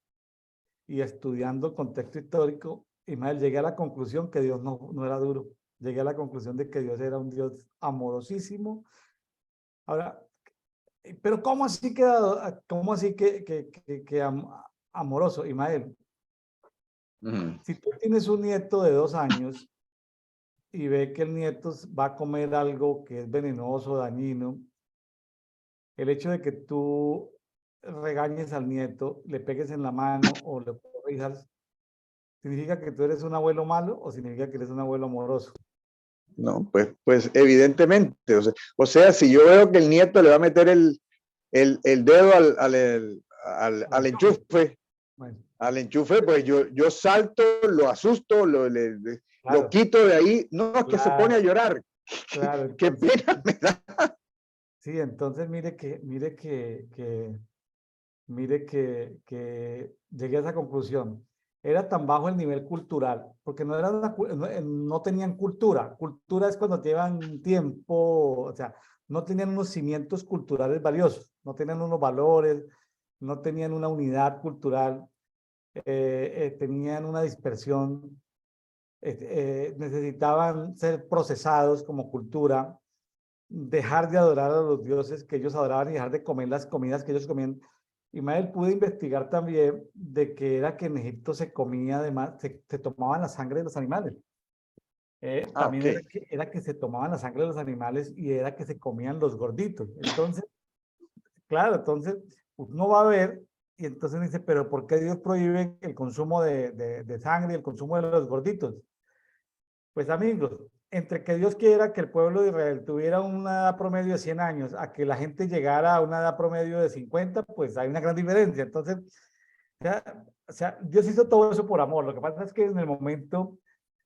y estudiando el contexto histórico, Ismael, llegué a la conclusión que Dios no era duro. Llegué a la conclusión de que Dios era un Dios amorosísimo. Ahora, pero ¿cómo así que amoroso, Ismael? Si tú tienes un nieto de 2 años y ve que el nieto va a comer algo que es venenoso, dañino, el hecho de que tú regañes al nieto, le pegues en la mano o le corrijas, ¿significa que tú eres un abuelo malo o significa que eres un abuelo amoroso? No, pues evidentemente. O sea, si yo veo que el nieto le va a meter el dedo al enchufe, bueno, al enchufe, pues yo salto, lo asusto, lo quito de ahí. No, es que se pone a llorar. Claro, qué pena me da. Sí, entonces mire que llegué a esa conclusión. era tan bajo el nivel cultural, porque no, era no tenían cultura. Cultura es cuando llevan tiempo, o sea, no tenían unos cimientos culturales valiosos, no tenían unos valores, no tenían una unidad cultural, tenían una dispersión, necesitaban ser procesados como cultura, dejar de adorar a los dioses que ellos adoraban y dejar de comer las comidas que ellos comían. Ismael pudo investigar también de que era que en Egipto se comía, además, se tomaban la sangre de los animales. También ok. era que se tomaban la sangre de los animales y era que se comían los gorditos. Entonces, claro, entonces uno va a ver y entonces dice, pero ¿por qué Dios prohíbe el consumo de sangre y el consumo de los gorditos? Pues amigos, entre que Dios quiera que el pueblo de Israel tuviera una edad promedio de 100 años a que la gente llegara a una edad promedio de 50, pues hay una gran diferencia. Entonces, Dios hizo todo eso por amor. Lo que pasa es que en el momento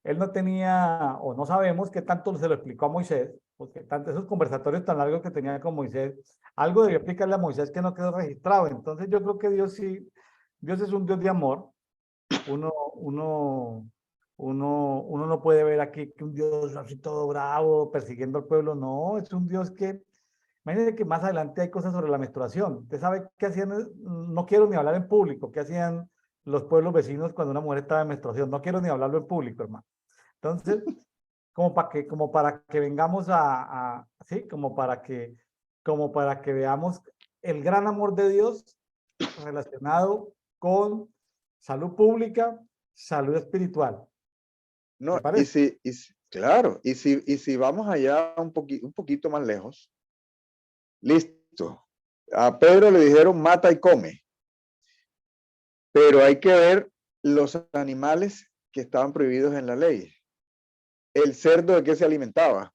él no tenía, o no sabemos qué tanto se lo explicó a Moisés, porque tanto esos conversatorios tan largos que tenía con Moisés, algo debió explicarle a Moisés que no quedó registrado. Entonces yo creo que Dios sí, Dios es un Dios de amor. Uno, uno, uno no puede ver aquí que un Dios así todo bravo, persiguiendo al pueblo. No, es un Dios que, imagínense que más adelante hay cosas sobre la menstruación. Usted sabe qué hacían, no quiero ni hablar en público, qué hacían los pueblos vecinos cuando una mujer estaba en menstruación. No quiero ni hablarlo en público, hermano. Entonces, como para que vengamos sí, como para que veamos el gran amor de Dios relacionado con salud pública, salud espiritual. ¿Te No, parece? claro, y si vamos allá un poquito más lejos, listo. A Pedro le dijeron mata y come, pero hay que ver los animales que estaban prohibidos en la ley. El cerdo de qué se alimentaba,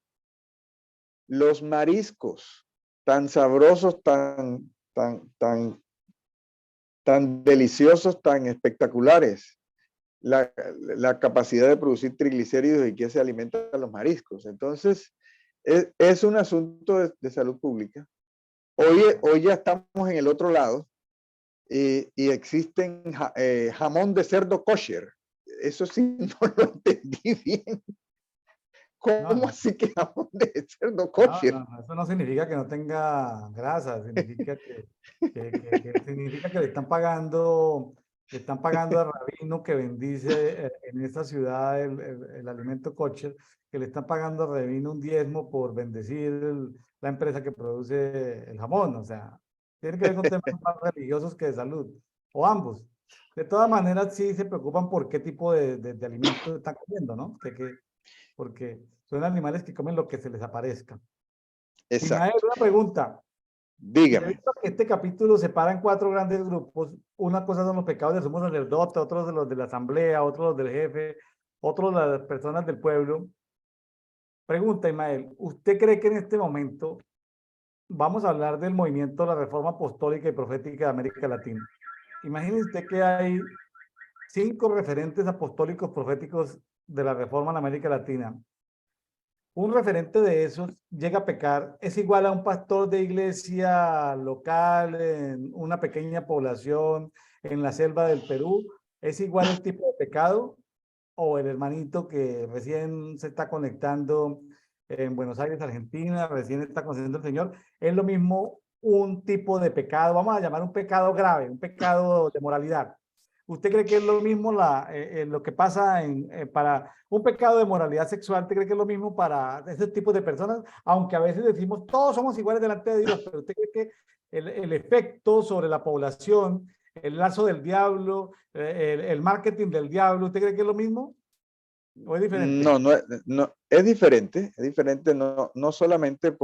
los mariscos tan sabrosos, tan deliciosos, tan espectaculares, la capacidad de producir triglicéridos y que se alimentan los mariscos. Entonces, es un asunto de salud pública. Hoy ya estamos en el otro lado y existen jamón de cerdo kosher. Eso sí, no lo entendí bien. No, ¿Cómo no, así que jamón de cerdo no, kosher? no, eso no significa que no tenga grasa, significa que significa que le están pagando al rabino que bendice en esta ciudad el alimento kosher, que le están pagando al rabino un diezmo por bendecir la empresa que produce el jamón. O sea, tiene que ver con temas más religiosos que de salud, o ambos. De todas maneras, sí se preocupan por qué tipo de alimentos están comiendo, ¿no? Porque son animales que comen lo que se les aparezca. Ismael, Exacto. una pregunta. Dígame. Debido a que este capítulo se separa en 4 grandes grupos, una cosa son los pecados del sumo sacerdote, otros de los de la asamblea, otros los del jefe, otros las personas del pueblo. Pregunta, Ismael, ¿usted cree que en este momento vamos a hablar del movimiento de la reforma apostólica y profética de América Latina? Imagine usted que hay 5 referentes apostólicos proféticos de la reforma en América Latina. Un referente de esos llega a pecar, es igual a un pastor de iglesia local en una pequeña población en la selva del Perú, es igual el tipo de pecado, o el hermanito que recién se está conectando en Buenos Aires, Argentina, recién está conociendo al Señor, es lo mismo un tipo de pecado, vamos a llamar un pecado grave, un pecado de moralidad. ¿Usted cree que es lo mismo lo que pasa para un pecado de moralidad sexual? ¿Usted cree que es lo mismo para ese tipo de personas? Aunque a veces decimos todos somos iguales delante de Dios, pero ¿usted cree que el efecto sobre la población, el lazo del diablo, el marketing del diablo, ¿usted cree que es lo mismo o es diferente? No, no, es diferente no solamente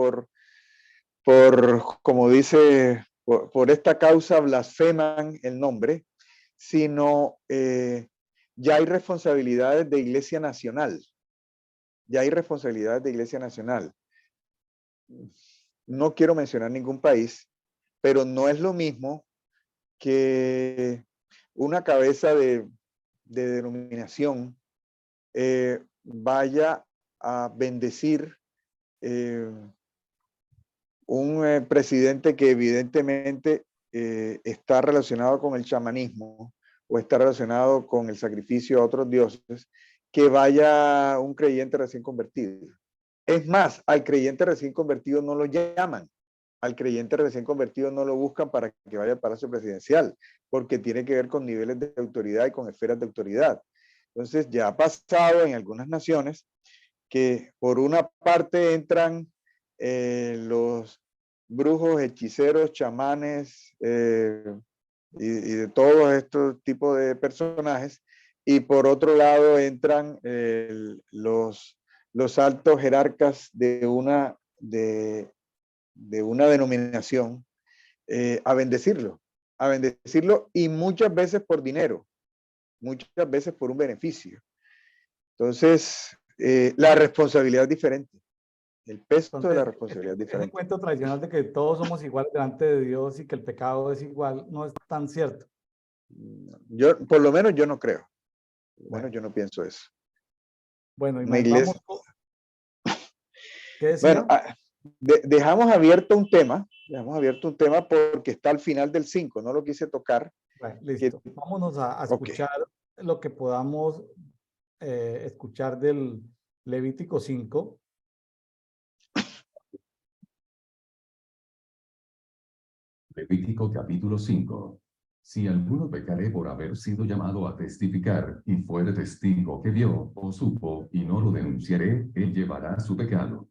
como dice, por esta causa blasfeman el nombre, sino ya hay responsabilidades de Iglesia Nacional. Ya hay responsabilidades de Iglesia Nacional. No quiero mencionar ningún país, pero no es lo mismo que una cabeza de denominación vaya a bendecir un presidente que evidentemente está relacionado con el chamanismo o está relacionado con el sacrificio a otros dioses, que vaya un creyente recién convertido. Es más, al creyente recién convertido no lo llaman. Al creyente recién convertido no lo buscan para que vaya al Palacio Presidencial, porque tiene que ver con niveles de autoridad y con esferas de autoridad. Entonces, ya ha pasado en algunas naciones que por una parte entran los brujos, hechiceros, chamanes y de todos estos tipos de personajes, y por otro lado entran los altos jerarcas de una denominación a bendecirlo y muchas veces por dinero, muchas veces por un beneficio. Entonces, la responsabilidad es diferente. El peso de la responsabilidad es Ese diferente. cuento tradicional de que todos somos iguales delante de Dios y que el pecado es igual, no es tan cierto. Yo, por lo menos yo no creo. Por lo Bueno. menos yo no pienso eso. Bueno, Una iglesia. ¿Qué decía? Bueno, dejamos abierto un tema porque está al final del 5, no lo quise tocar. Bueno, listo. Vámonos a escuchar lo que podamos escuchar del Levítico 5. Levítico capítulo 5. Si alguno pecare por haber sido llamado a testificar, y fuere testigo que vio o supo, y no lo denunciaré, él llevará su pecado.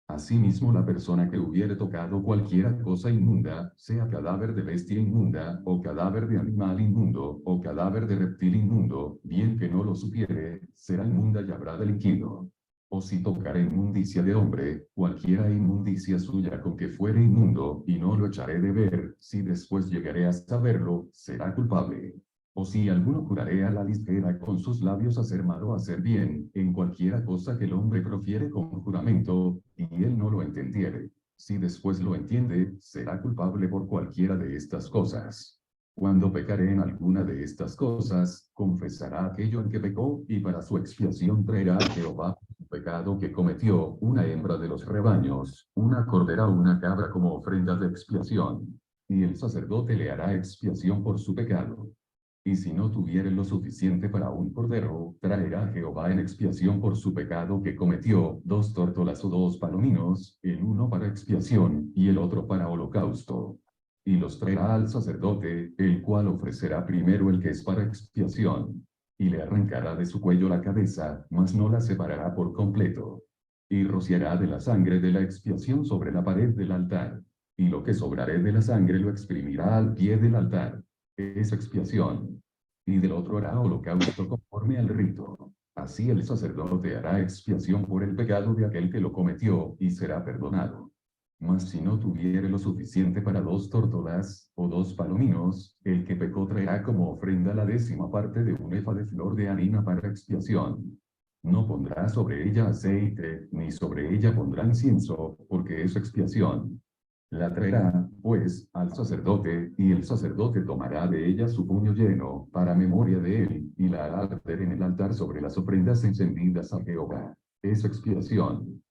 Asimismo, la persona que hubiere tocado cualquiera cosa inmunda, sea cadáver de bestia inmunda, o cadáver de animal inmundo, o cadáver de reptil inmundo, bien que no lo supiere, será inmunda y habrá delinquido. O si tocare inmundicia de hombre, cualquiera inmundicia suya con que fuere inmundo, y no lo echaré de ver, si después llegaré a saberlo, será culpable. O si alguno jurare a la ligera con sus labios hacer mal o hacer bien, en cualquiera cosa que el hombre profiere con juramento, y él no lo entendiere, si después lo entiende, será culpable por cualquiera de estas cosas. Cuando pecare en alguna de estas cosas, confesará aquello en que pecó, y para su expiación traerá a Jehová su pecado que cometió, una hembra de los rebaños, una cordera o una cabra como ofrenda de expiación. Y el sacerdote le hará expiación por su pecado. Y si no tuviere lo suficiente para un cordero, traerá a Jehová en expiación por su pecado que cometió 2 tórtolas o 2 palominos, el uno para expiación y el otro para holocausto. Y los traerá al sacerdote, el cual ofrecerá primero el que es para expiación, y le arrancará de su cuello la cabeza, mas no la separará por completo. Y rociará de la sangre de la expiación sobre la pared del altar, y lo que sobrare de la sangre lo exprimirá al pie del altar. Es expiación. Y del otro hará holocausto conforme al rito. Así el sacerdote hará expiación por el pecado de aquel que lo cometió, y será perdonado. Mas si no tuviere lo suficiente para 2 tórtolas, o 2 palominos, el que pecó traerá como ofrenda la 10ª parte de un efa de flor de harina para expiación. No pondrá sobre ella aceite, ni sobre ella pondrá incienso, porque es expiación. La traerá, pues, al sacerdote, y el sacerdote tomará de ella su puño lleno, para memoria de él, y la hará arder en el altar sobre las ofrendas encendidas a Jehová. Es expiación.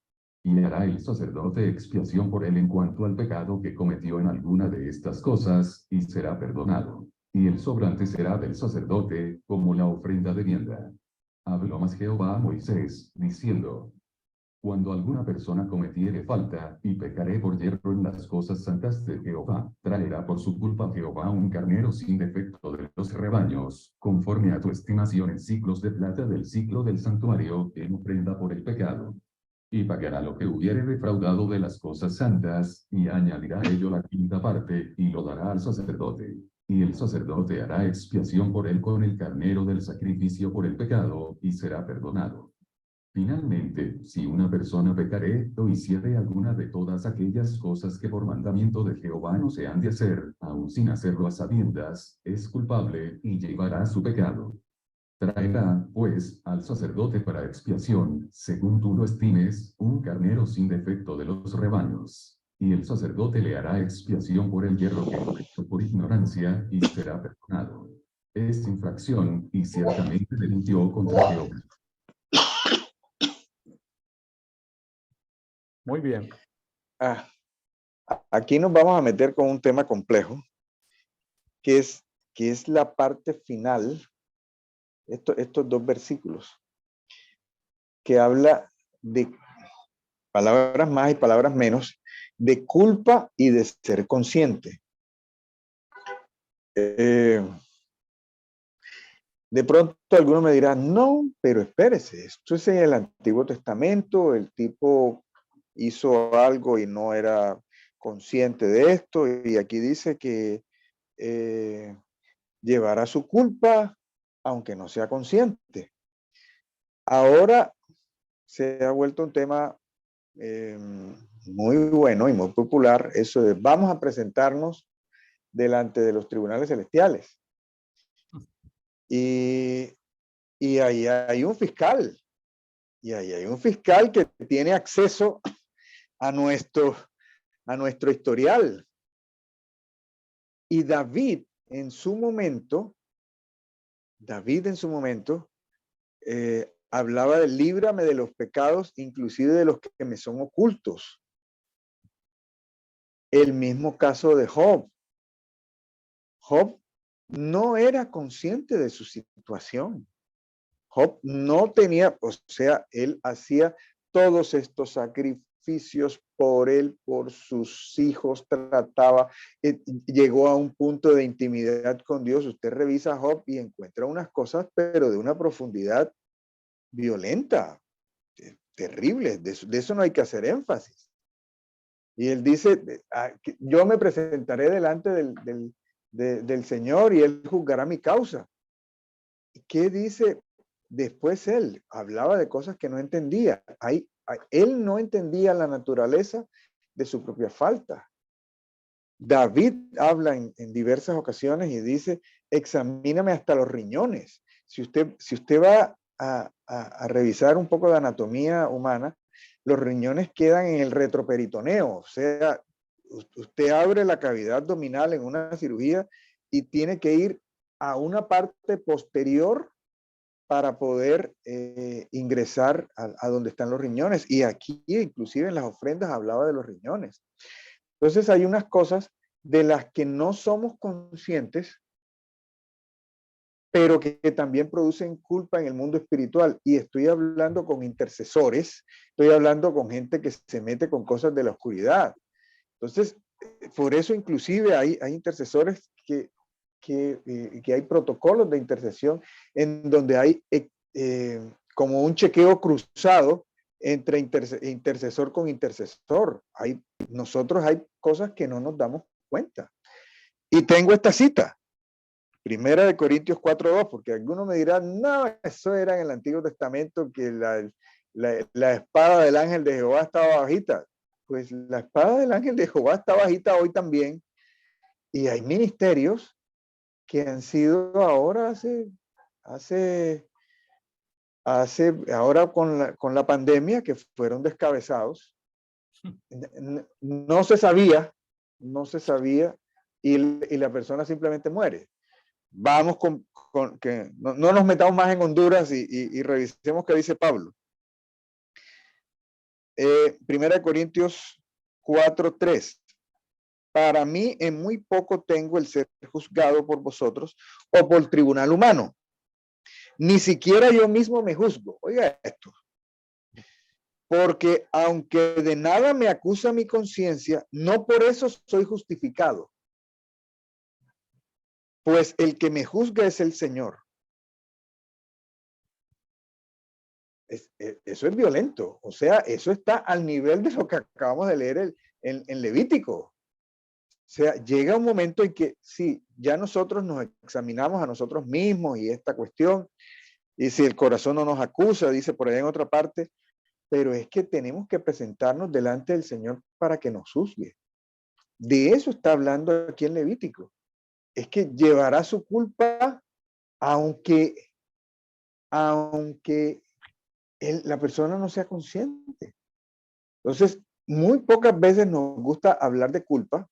Y hará el sacerdote expiación por él en cuanto al pecado que cometió en alguna de estas cosas, y será perdonado. Y el sobrante será del sacerdote, como la ofrenda de vianda. Habló más Jehová a Moisés, diciendo: Cuando alguna persona cometiere falta, y pecaré por yerro en las cosas santas de Jehová, traerá por su culpa a Jehová un carnero sin defecto de los rebaños, conforme a tu estimación en siclos de plata del siclo del santuario, en ofrenda por el pecado. Y pagará lo que hubiere defraudado de las cosas santas, y añadirá a ello la 5ª parte, y lo dará al sacerdote. Y el sacerdote hará expiación por él con el carnero del sacrificio por el pecado, y será perdonado. Finalmente, si una persona pecare, o hiciere alguna de todas aquellas cosas que por mandamiento de Jehová no se han de hacer, aun sin hacerlo a sabiendas, es culpable, y llevará su pecado. Traerá, pues, al sacerdote para expiación, según tú lo estimes, un carnero sin defecto de los rebaños. Y el sacerdote le hará expiación por el yerro que cometió por ignorancia, y será perdonado. Es infracción, y ciertamente delinquió contra Jehová. Muy bien. Aquí nos vamos a meter con un tema complejo, que es que es la parte final, estos dos versículos, que habla de palabras más y palabras menos, de culpa y de ser consciente. De pronto alguno me dirá, no, pero espérese, esto es en el Antiguo Testamento, el tipo hizo algo y no era consciente de esto, y aquí dice que llevará su culpa aunque no sea consciente. Ahora se ha vuelto un tema muy bueno y muy popular, eso de vamos a presentarnos delante de los tribunales celestiales. Y ahí hay un fiscal, y ahí hay un fiscal que tiene acceso a nuestro historial. Y David en su momento, hablaba de líbrame de los pecados, inclusive de los que me son ocultos. El mismo caso de Job. Job no era consciente de su situación. Job no tenía, o sea, él hacía todos estos sacrificios por él, por sus hijos, trataba, llegó a un punto de intimidad con Dios. Usted revisa a Job y encuentra unas cosas, pero de una profundidad violenta, terrible. De eso no hay que hacer énfasis. Y él dice, yo me presentaré delante del Señor y él juzgará mi causa. ¿Qué dice después él? Hablaba de cosas que no entendía. Él no entendía la naturaleza de su propia falta. David habla en diversas ocasiones y dice, examíname hasta los riñones. Si usted va a revisar un poco de anatomía humana, los riñones quedan en el retroperitoneo, o sea, usted abre la cavidad abdominal en una cirugía y tiene que ir a una parte posterior para poder ingresar a donde están los riñones. Y aquí, inclusive en las ofrendas, hablaba de los riñones. Entonces hay unas cosas de las que no somos conscientes, pero que también producen culpa en el mundo espiritual. Y estoy hablando con intercesores, estoy hablando con gente que se mete con cosas de la oscuridad. Entonces, por eso inclusive hay intercesores que hay protocolos de intercesión en donde hay como un chequeo cruzado entre intercesor con intercesor. Nosotros hay cosas que no nos damos cuenta. Y tengo esta cita, 1 Corintios 4:2, porque algunos me dirán, no, eso era en el Antiguo Testamento, que la espada del ángel de Jehová estaba bajita. Pues la espada del ángel de Jehová está bajita hoy también. Y hay ministerios que han sido ahora ahora con la pandemia, que fueron descabezados. No se sabía, y la persona simplemente muere. Vamos que no nos metamos más en Honduras y revisemos qué dice Pablo. 1 Corintios 4:3. Para mí en muy poco tengo el ser juzgado por vosotros o por tribunal humano. Ni siquiera yo mismo me juzgo. Oiga esto. Porque aunque de nada me acusa mi conciencia, no por eso soy justificado. Pues el que me juzga es el Señor. Eso es violento. O sea, eso está al nivel de lo que acabamos de leer en Levítico. O sea, llega un momento en que sí, ya nosotros nos examinamos a nosotros mismos y esta cuestión, y si el corazón no nos acusa, dice por allá en otra parte, pero es que tenemos que presentarnos delante del Señor para que nos juzgue. De eso está hablando aquí en Levítico. Es que llevará su culpa aunque la persona no sea consciente. Entonces, muy pocas veces nos gusta hablar de culpa.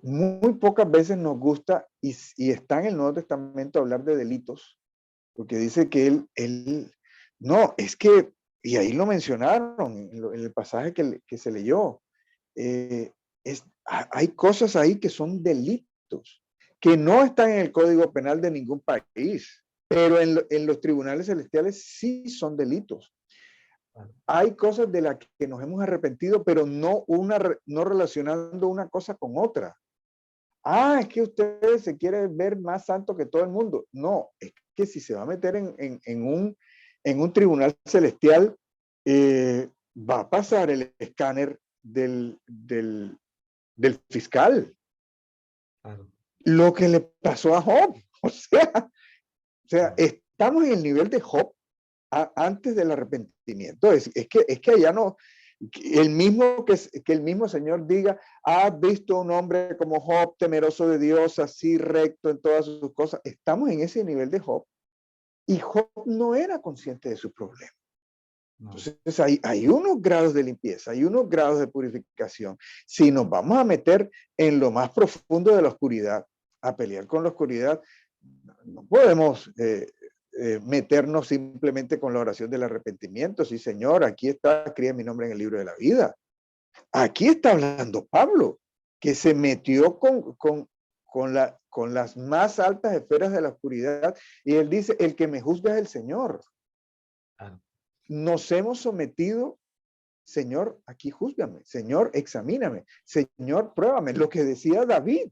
Muy pocas veces nos gusta, y está en el Nuevo Testamento, hablar de delitos, porque dice que no, es que, y ahí lo mencionaron en el pasaje que se leyó, hay cosas ahí que son delitos, que no están en el Código Penal de ningún país, pero en los tribunales celestiales sí son delitos. Hay cosas de las que nos hemos arrepentido, pero no relacionando una cosa con otra. Es que usted se quiere ver más santo que todo el mundo. No, es que si se va a meter en un tribunal celestial, va a pasar el escáner del fiscal. Claro. Lo que le pasó a Job. O sea, estamos en el nivel de Job antes del arrepentimiento. Es que allá no, que el mismo Señor diga, has visto un hombre como Job, temeroso de Dios, así recto en todas sus cosas. Estamos en ese nivel de Job. Y Job no era consciente de su problema. Entonces hay unos grados de limpieza, hay unos grados de purificación. Si nos vamos a meter en lo más profundo de la oscuridad, a pelear con la oscuridad, no podemos meternos simplemente con la oración del arrepentimiento. Sí, Señor, aquí está, escribe mi nombre en el libro de la vida. Aquí está hablando Pablo, que se metió con las más altas esferas de la oscuridad, y él dice, el que me juzga es el Señor. Nos hemos sometido, Señor, aquí júzgame, Señor, examíname, Señor, pruébame, lo que decía David.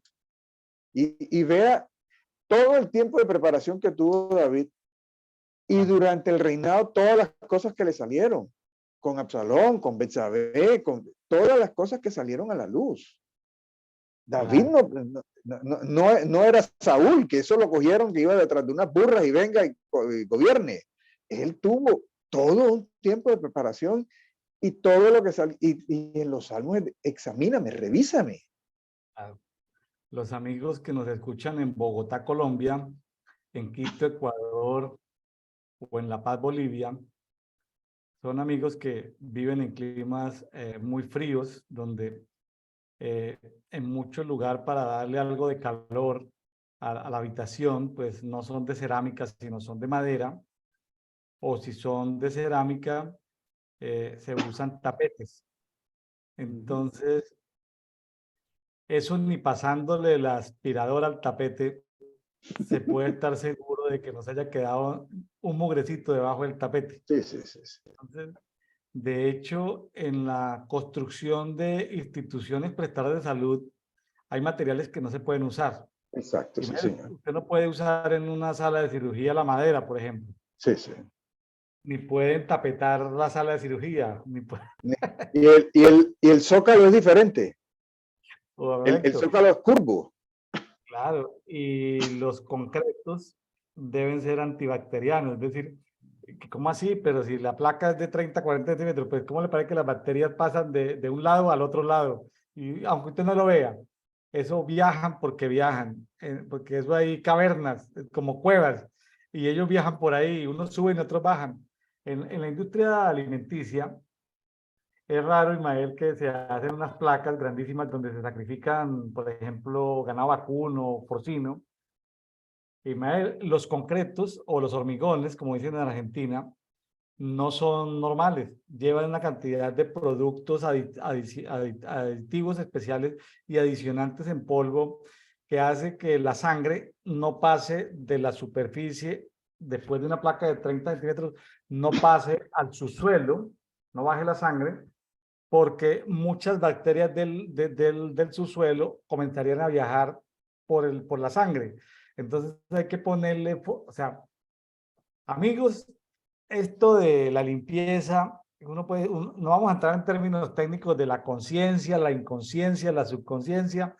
Y vea todo el tiempo de preparación que tuvo David, y durante el reinado todas las cosas que le salieron, con Absalón, con Betsabé, con todas las cosas que salieron a la luz. David no era Saúl, que eso lo cogieron, que iba detrás de unas burras y venga y gobierne. Él tuvo todo un tiempo de preparación y todo lo que sale. Y en los salmos, examíname, revísame. Los amigos que nos escuchan en Bogotá, Colombia, en Quito, Ecuador, o en La Paz, Bolivia, son amigos que viven en climas muy fríos, donde en mucho lugar para darle algo de calor a la habitación, pues no son de cerámica, sino son de madera, o si son de cerámica, se usan tapetes. Entonces, eso ni pasándole el aspirador al tapete, se puede estar seguro de que no se haya quedado un mugrecito debajo del tapete. Sí. Entonces, de hecho, en la construcción de instituciones prestadoras de salud, hay materiales que no se pueden usar. Exacto, sí, señor. Usted no puede usar en una sala de cirugía la madera, por ejemplo. Sí. Ni pueden tapetar la sala de cirugía. Ni y el zócalo es diferente. El zócalo es curvo. Claro, y los concretos deben ser antibacterianos, es decir, ¿cómo así? Pero si la placa es de 30, 40 centímetros, pues ¿cómo le parece que las bacterias pasan de un lado al otro lado? Y aunque usted no lo vea, eso viajan, porque eso hay cavernas, como cuevas, y ellos viajan por ahí, unos suben y otros bajan. En la industria alimenticia, es raro, Ismael, que se hacen unas placas grandísimas donde se sacrifican, por ejemplo, ganado vacuno, porcino. Ismael, los concretos o los hormigones, como dicen en Argentina, no son normales. Llevan una cantidad de productos aditivos especiales y adicionantes en polvo que hace que la sangre no pase de la superficie, después de una placa de 30 centímetros, no pase al subsuelo, no baje la sangre, porque muchas bacterias del subsuelo comenzarían a viajar por la sangre. Entonces hay que ponerle, o sea, amigos, esto de la limpieza, no vamos a entrar en términos técnicos de la conciencia, la inconsciencia, la subconsciencia.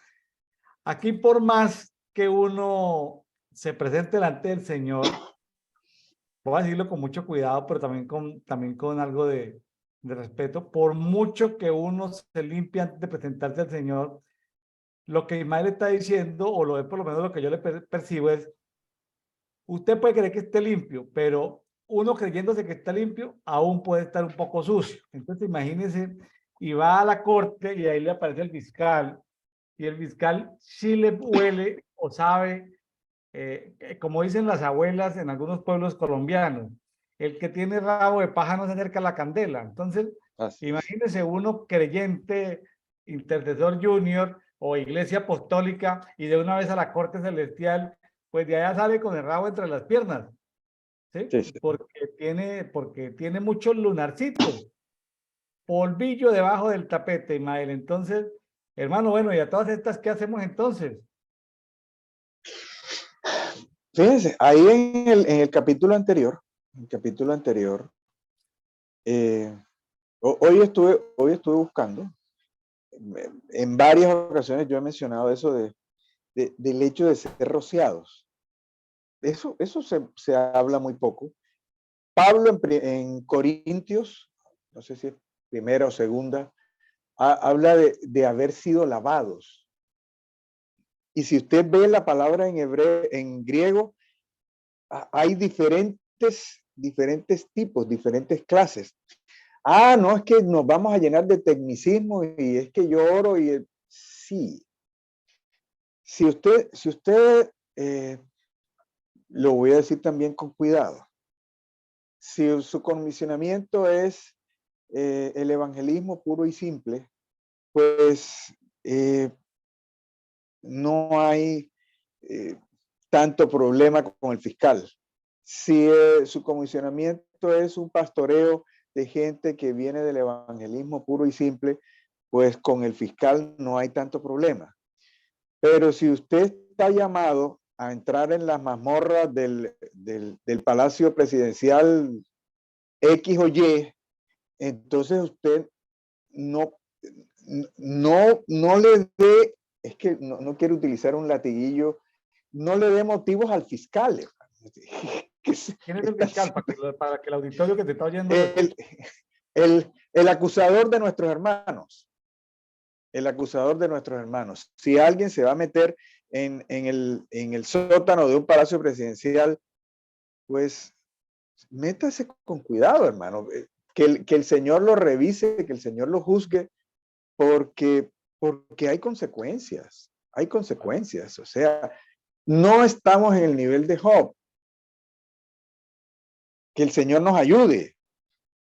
Aquí, por más que uno se presente delante del Señor, voy a decirlo con mucho cuidado, pero también con algo de respeto, por mucho que uno se limpie antes de presentarse al Señor, lo que Ismael está diciendo, o por lo menos lo que yo le percibo es, usted puede creer que esté limpio, pero uno creyéndose que está limpio, aún puede estar un poco sucio. Entonces imagínese, y va a la corte y ahí le aparece el fiscal, y el fiscal sí le huele o sabe, como dicen las abuelas en algunos pueblos colombianos, el que tiene rabo de paja no se acerca a la candela. Entonces, imagínese uno creyente, intercesor junior, o iglesia apostólica y de una vez a la corte celestial, pues de allá sale con el rabo entre las piernas, ¿sí? Sí, sí. Porque tiene muchos lunarcitos, polvillo debajo del tapete, Ismael. Entonces, hermano, bueno, y a todas estas, ¿qué hacemos entonces? Fíjense, ahí en el capítulo anterior, hoy estuve buscando, en varias ocasiones yo he mencionado eso del hecho de ser rociados. Eso se habla muy poco. Pablo en Corintios, no sé si es primera o segunda, habla de haber sido lavados. Y si usted ve la palabra en griego, hay diferentes tipos, diferentes clases. No, es que nos vamos a llenar de tecnicismo y es que yo oro y sí. Si usted lo voy a decir también con cuidado. Si su comisionamiento es el evangelismo puro y simple, pues no hay tanto problema con el fiscal. Si su comisionamiento es un pastoreo de gente que viene del evangelismo puro y simple, pues con el fiscal no hay tanto problema. Pero si usted está llamado a entrar en las mazmorras del Palacio Presidencial X o Y, entonces usted no le dé, es que no quiero utilizar un latiguillo, no le dé motivos al fiscal. ¿Quién es el fiscal? Para que el auditorio que te está oyendo lo El, escuche. el acusador de nuestros hermanos. El acusador de nuestros hermanos. Si alguien se va a meter en el sótano de un palacio presidencial, pues métase con cuidado, hermano. Que el Señor lo revise, que el Señor lo juzgue, porque hay consecuencias. Hay consecuencias. O sea, no estamos en el nivel de Job. Que el Señor nos ayude.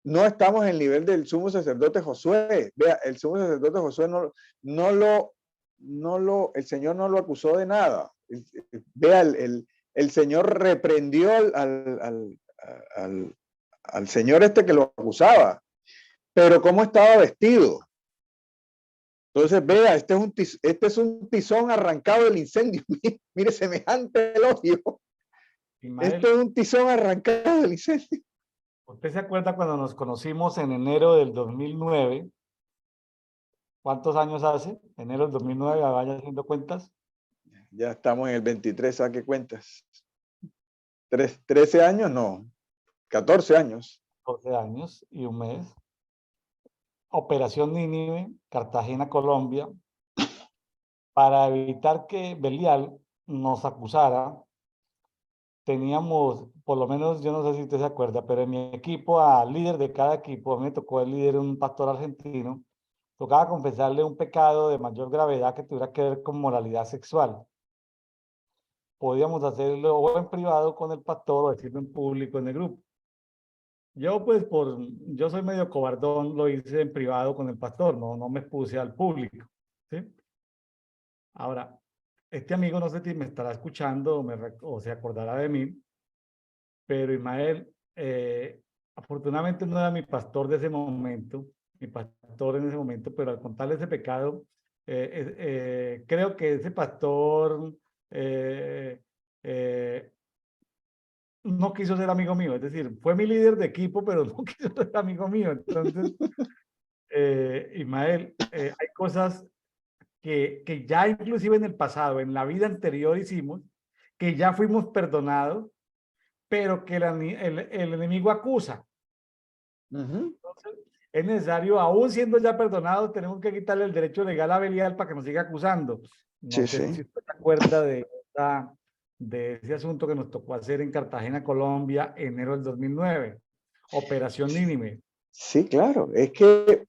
No estamos en el nivel del sumo sacerdote Josué. Vea, el sumo sacerdote Josué el Señor no lo acusó de nada. Vea, el Señor reprendió al Señor este que lo acusaba. Pero ¿cómo estaba vestido? Entonces, vea, este es un tizón arrancado del incendio. Mire, semejante elogio. Este es un tizón arrancado del incendio. ¿Usted se acuerda cuando nos conocimos en enero del 2009? ¿Cuántos años hace? Enero del 2009, vaya haciendo cuentas. Ya estamos en el 23, saque cuentas. 13 años, no. 14 años. 12 años y un mes. Operación Nínive, Cartagena, Colombia. Para evitar que Belial nos acusara, teníamos, por lo menos, yo no sé si usted se acuerda, pero en mi equipo, al líder de cada equipo, a mí me tocó el líder, un pastor argentino, tocaba confesarle un pecado de mayor gravedad que tuviera que ver con moralidad sexual. Podíamos hacerlo o en privado con el pastor o decirlo en público en el grupo. Yo, pues, yo soy medio cobardón, lo hice en privado con el pastor, no me expuse al público, ¿sí? Ahora, este amigo no sé si me estará escuchando o se acordará de mí, pero Ismael, afortunadamente no era mi pastor de ese momento, mi pastor en ese momento, pero al contarle ese pecado, creo que ese pastor no quiso ser amigo mío, es decir, fue mi líder de equipo, pero no quiso ser amigo mío. Entonces, Ismael, hay cosas que ya inclusive en el pasado, en la vida anterior hicimos, que ya fuimos perdonados, pero que el enemigo acusa. Entonces, es necesario, aún siendo ya perdonados, tenemos que quitarle el derecho legal a Belial para que nos siga acusando. No Sí, sé sí. si usted se acuerda de ese asunto que nos tocó hacer en Cartagena, Colombia, enero del 2009. Operación Nínive. Sí, claro. Es que,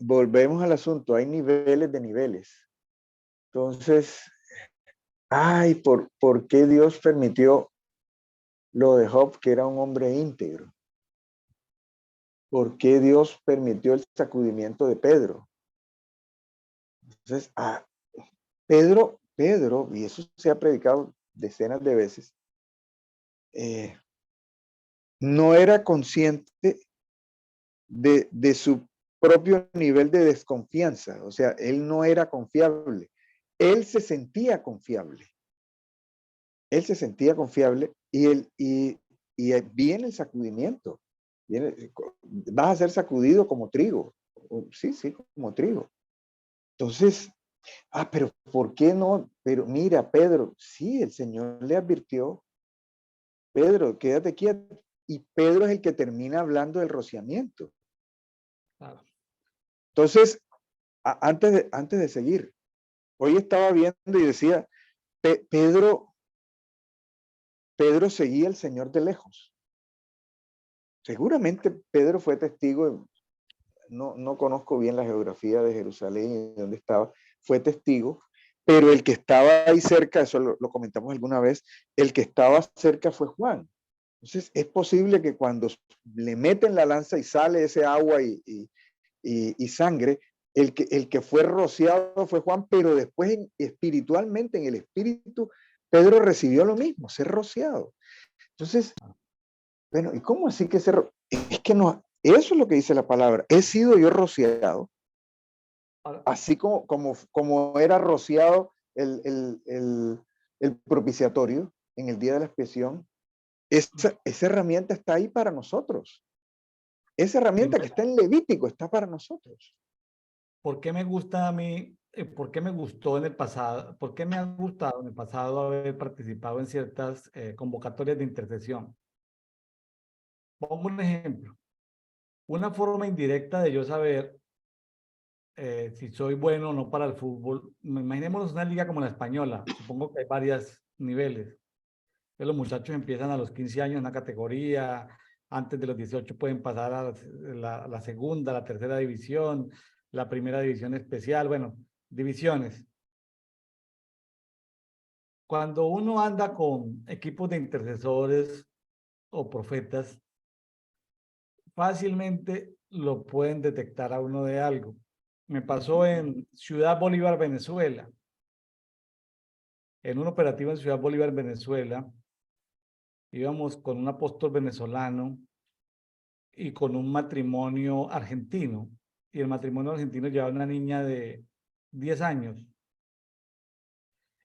volvemos al asunto, hay niveles de niveles. Entonces, ¿por qué Dios permitió lo de Job, que era un hombre íntegro? ¿Por qué Dios permitió el sacudimiento de Pedro? Entonces, Pedro, y eso se ha predicado decenas de veces, no era consciente de su propio nivel de desconfianza. O sea, él no era confiable. Él se sentía confiable. Él se sentía confiable y viene el sacudimiento. Vas a ser sacudido como trigo. Sí, como trigo. Entonces, pero ¿por qué no? Pero mira, Pedro, sí, el Señor le advirtió, Pedro, quédate quieto. Y Pedro es el que termina hablando del rociamiento. Claro. Entonces, antes de seguir, hoy estaba viendo y decía, Pedro seguía al Señor de lejos. Seguramente Pedro fue testigo, no conozco bien la geografía de Jerusalén y dónde estaba, fue testigo, pero el que estaba ahí cerca, eso lo comentamos alguna vez, el que estaba cerca fue Juan. Entonces, es posible que cuando le meten la lanza y sale ese agua y sangre, el que fue rociado fue Juan, pero después espiritualmente, en el espíritu, Pedro recibió lo mismo, ser rociado. Entonces, bueno, ¿y cómo así que es que no, eso es lo que dice la palabra, he sido yo rociado, así como era rociado el propiciatorio en el día de la expiación. Esa herramienta está ahí para nosotros. Esa herramienta que está en Levítico está para nosotros. ¿Por qué me gusta a mí? ¿Por qué me gustó en el pasado? ¿Por qué me ha gustado en el pasado haber participado en ciertas convocatorias de intercesión? Pongo un ejemplo. Una forma indirecta de yo saber si soy bueno o no para el fútbol. Imaginémonos una liga como la española. Supongo que hay varios niveles. Los muchachos empiezan a los 15 años en una categoría. Antes de los 18 pueden pasar a la segunda, la tercera división, la primera división especial. Bueno, divisiones. Cuando uno anda con equipos de intercesores o profetas, fácilmente lo pueden detectar a uno de algo. Me pasó en Ciudad Bolívar, Venezuela. En un operativo en Ciudad Bolívar, Venezuela, íbamos con un apóstol venezolano y con un matrimonio argentino. Y el matrimonio argentino llevaba una niña de 10 años.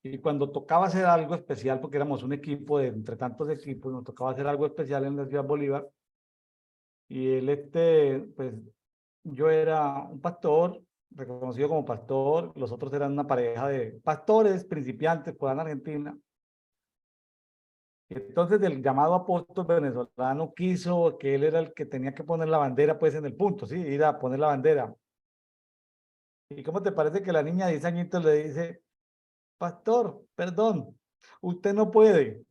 Y cuando tocaba hacer algo especial, porque éramos un equipo de entre tantos equipos, nos tocaba hacer algo especial en la Ciudad Bolívar. Y él, pues, yo era un pastor, reconocido como pastor, los otros eran una pareja de pastores principiantes por en Argentina. Entonces el llamado apóstol venezolano quiso que él era el que tenía que poner la bandera pues en el punto, ¿sí? Ir a poner la bandera. ¿Y cómo te parece que la niña de 10 añitos le dice, pastor, perdón, usted no puede?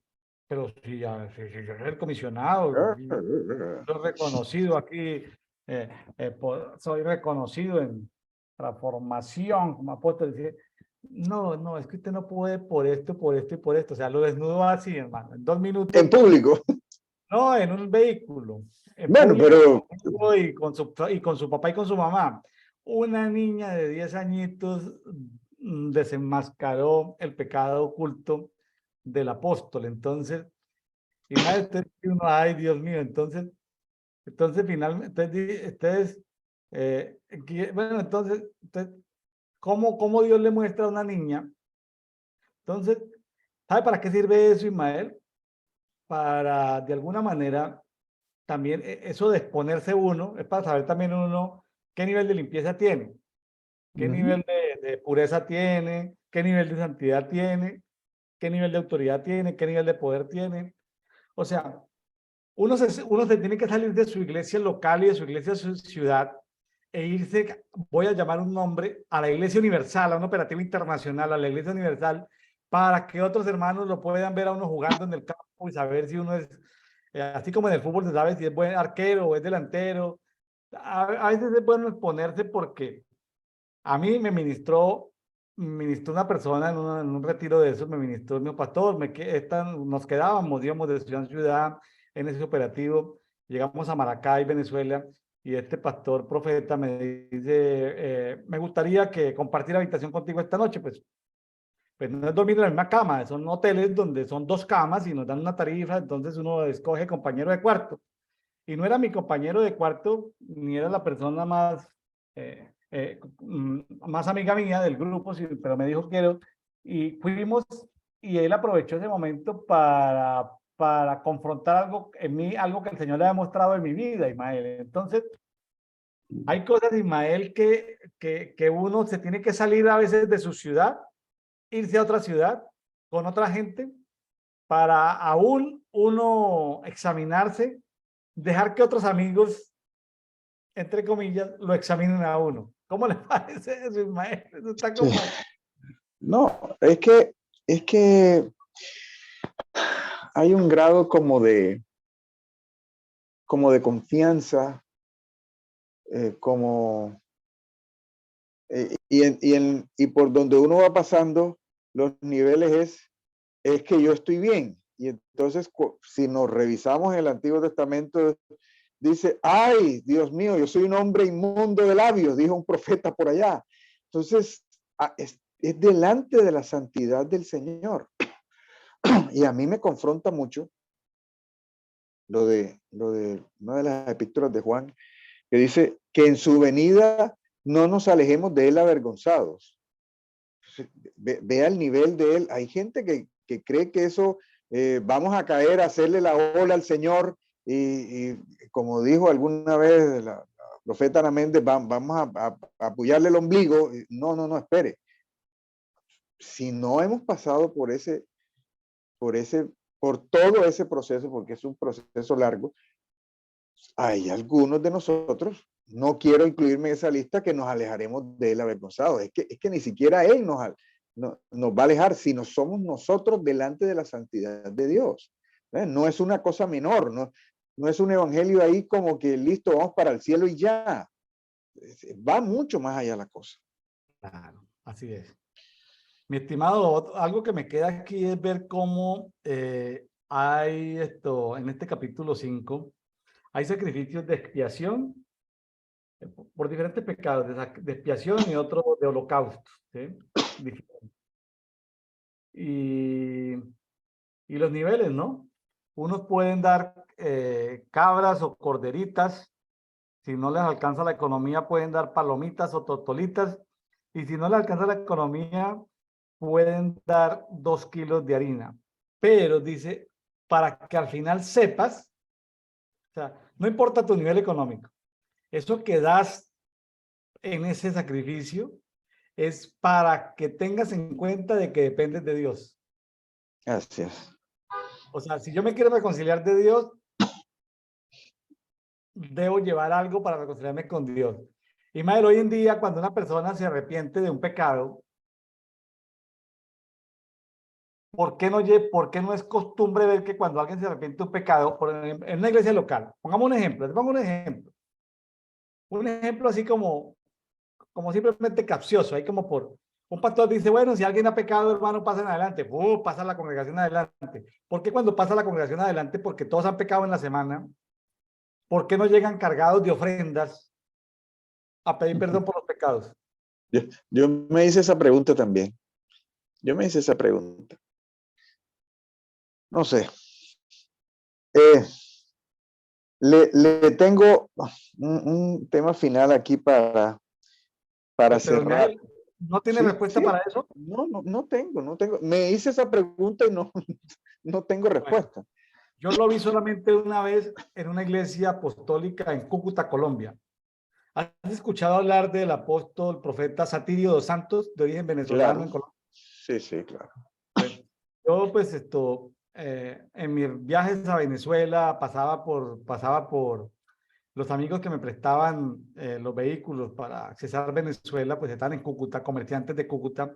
Pero si yo soy el comisionado, yo reconocido aquí, soy reconocido en la formación como apóstol. Dice, no, es que usted no puede por esto, por esto y por esto. O sea, lo desnudó así, hermano, en 2 minutos. En público. No, en un vehículo. En Bueno, público, pero y con su papá y con su mamá. Una niña de 10 añitos desenmascaró el pecado oculto del apóstol. Entonces, imagínate uno, ay, Dios mío, entonces finalmente, bueno, entonces, ¿cómo Dios le muestra a una niña? Entonces, ¿sabe para qué sirve eso, Ismael? Para, de alguna manera, también eso de exponerse uno, es para saber también uno qué nivel de limpieza tiene, qué nivel de pureza tiene, qué nivel de santidad tiene, qué nivel de autoridad tiene, qué nivel de poder tiene. O sea, uno se tiene que salir de su iglesia local y de su iglesia ciudad e irse, voy a llamar un nombre, a la iglesia universal, a un operativo internacional, a la iglesia universal, para que otros hermanos lo puedan ver a uno jugando en el campo y saber si uno es, así como en el fútbol se sabe si es buen arquero o es delantero. A veces es bueno exponerse porque a mí ministró una persona en un retiro de esos, me ministró mi pastor, nos quedábamos, íbamos de ciudad en ciudad en ese operativo, llegamos a Maracay, Venezuela, y este pastor profeta me dice, me gustaría que compartiera habitación contigo esta noche, pues no es dormir en la misma cama, son hoteles donde son 2 camas y nos dan una tarifa, entonces uno escoge compañero de cuarto. Y no era mi compañero de cuarto, ni era la persona más amiga mía del grupo, pero me dijo quiero, y fuimos, y él aprovechó ese momento para confrontar algo en mí, algo que el Señor le ha mostrado en mi vida, Ismael. Entonces, hay cosas, Ismael, que uno se tiene que salir a veces de su ciudad, irse a otra ciudad con otra gente, para aún uno examinarse, dejar que otros amigos, entre comillas, lo examinen a uno. ¿Cómo le parece eso, Ismael? Eso está Sí. como... No, es que hay un grado como de confianza, y por donde uno va pasando los niveles es que yo estoy bien. Y entonces, si nos revisamos el Antiguo Testamento, dice, ay, Dios mío, yo soy un hombre inmundo de labios, dijo un profeta por allá. Entonces, es delante de la santidad del Señor. Y a mí me confronta mucho lo de una de las epístolas de Juan, que dice que en su venida no nos alejemos de él avergonzados. Vea el nivel de él. Hay gente que cree que eso, vamos a caer, a hacerle la ola al Señor, y como dijo alguna vez la profeta Ana Méndez, vamos a apoyarle el ombligo. No, espere. Si no hemos pasado por todo ese proceso, porque es un proceso largo, hay algunos de nosotros, no quiero incluirme en esa lista, que nos alejaremos de él avergonzados. Es que ni siquiera él nos va a alejar, sino somos nosotros delante de la santidad de Dios. No es una cosa menor, no es un evangelio ahí como que listo, vamos para el cielo y ya. Va mucho más allá la cosa. Claro, así es. Mi estimado, algo que me queda aquí es ver cómo hay en este capítulo 5, hay sacrificios de expiación por diferentes pecados, de expiación y otro de holocausto, ¿sí? Y los niveles, ¿no? Unos pueden dar cabras o corderitas, si no les alcanza la economía pueden dar palomitas o totolitas, y si no les alcanza la economía pueden dar 2 kilos de harina. Pero dice, para que al final sepas, o sea, no importa tu nivel económico, eso que das en ese sacrificio es para que tengas en cuenta de que dependes de Dios. Así es. O sea, si yo me quiero reconciliar de Dios, debo llevar algo para reconciliarme con Dios. Y más hoy en día, cuando una persona se arrepiente de un pecado, ¿por qué no es costumbre ver que cuando alguien se arrepiente de un pecado, en una iglesia local, pongamos un ejemplo, les pongo un ejemplo así como simplemente capcioso, ahí como un pastor dice, bueno, si alguien ha pecado, hermano, pasen adelante, pasa la congregación adelante. ¿Por qué cuando pasa la congregación adelante? Porque todos han pecado en la semana. ¿Por qué no llegan cargados de ofrendas a pedir perdón por los pecados? Yo me hice esa pregunta también. Yo me hice esa pregunta. No sé. Le tengo un tema final aquí para Pero cerrar. ¿no tiene Sí, respuesta sí. para eso? No tengo. Me hice esa pregunta y no tengo respuesta. Bueno, yo lo vi solamente una vez en una iglesia apostólica en Cúcuta, Colombia. ¿Has escuchado hablar del apóstol profeta Satirio dos Santos, de origen venezolano Claro. en Colombia? Sí, claro. Bueno, yo pues en mis viajes a Venezuela pasaba por los amigos que me prestaban los vehículos para accesar Venezuela, pues estaban en Cúcuta, comerciantes de Cúcuta.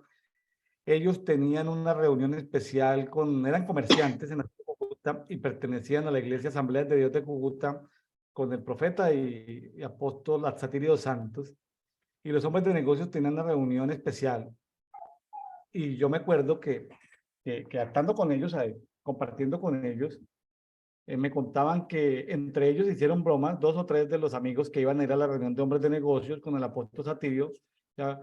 Ellos tenían una reunión especial eran comerciantes en la ciudad de Cúcuta y pertenecían a la Iglesia Asamblea de Dios de Cúcuta con el profeta y apóstol Satirio dos Santos. Y los hombres de negocios tenían una reunión especial. Y yo me acuerdo que estando con ellos ahí, compartiendo con ellos, me contaban que entre ellos hicieron bromas, 2 o 3 de los amigos que iban a ir a la reunión de hombres de negocios con el apóstol Satirio, ya,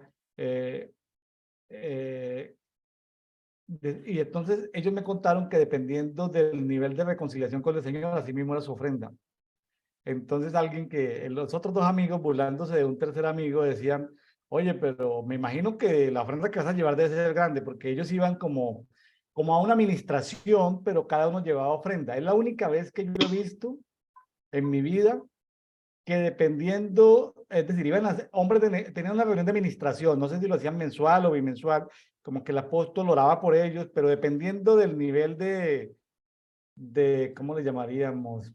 y entonces ellos me contaron que dependiendo del nivel de reconciliación con el Señor, así mismo era su ofrenda. Entonces alguien que, los otros 2 amigos, burlándose de un tercer amigo, decían, oye, pero me imagino que la ofrenda que vas a llevar debe ser grande, porque ellos iban como a una administración, pero cada uno llevaba ofrenda. Es la única vez que yo he visto en mi vida que dependiendo, es decir, iban a ser, tenían una reunión de administración, no sé si lo hacían mensual o bimensual, como que el apóstol oraba por ellos, pero dependiendo del nivel ¿cómo le llamaríamos?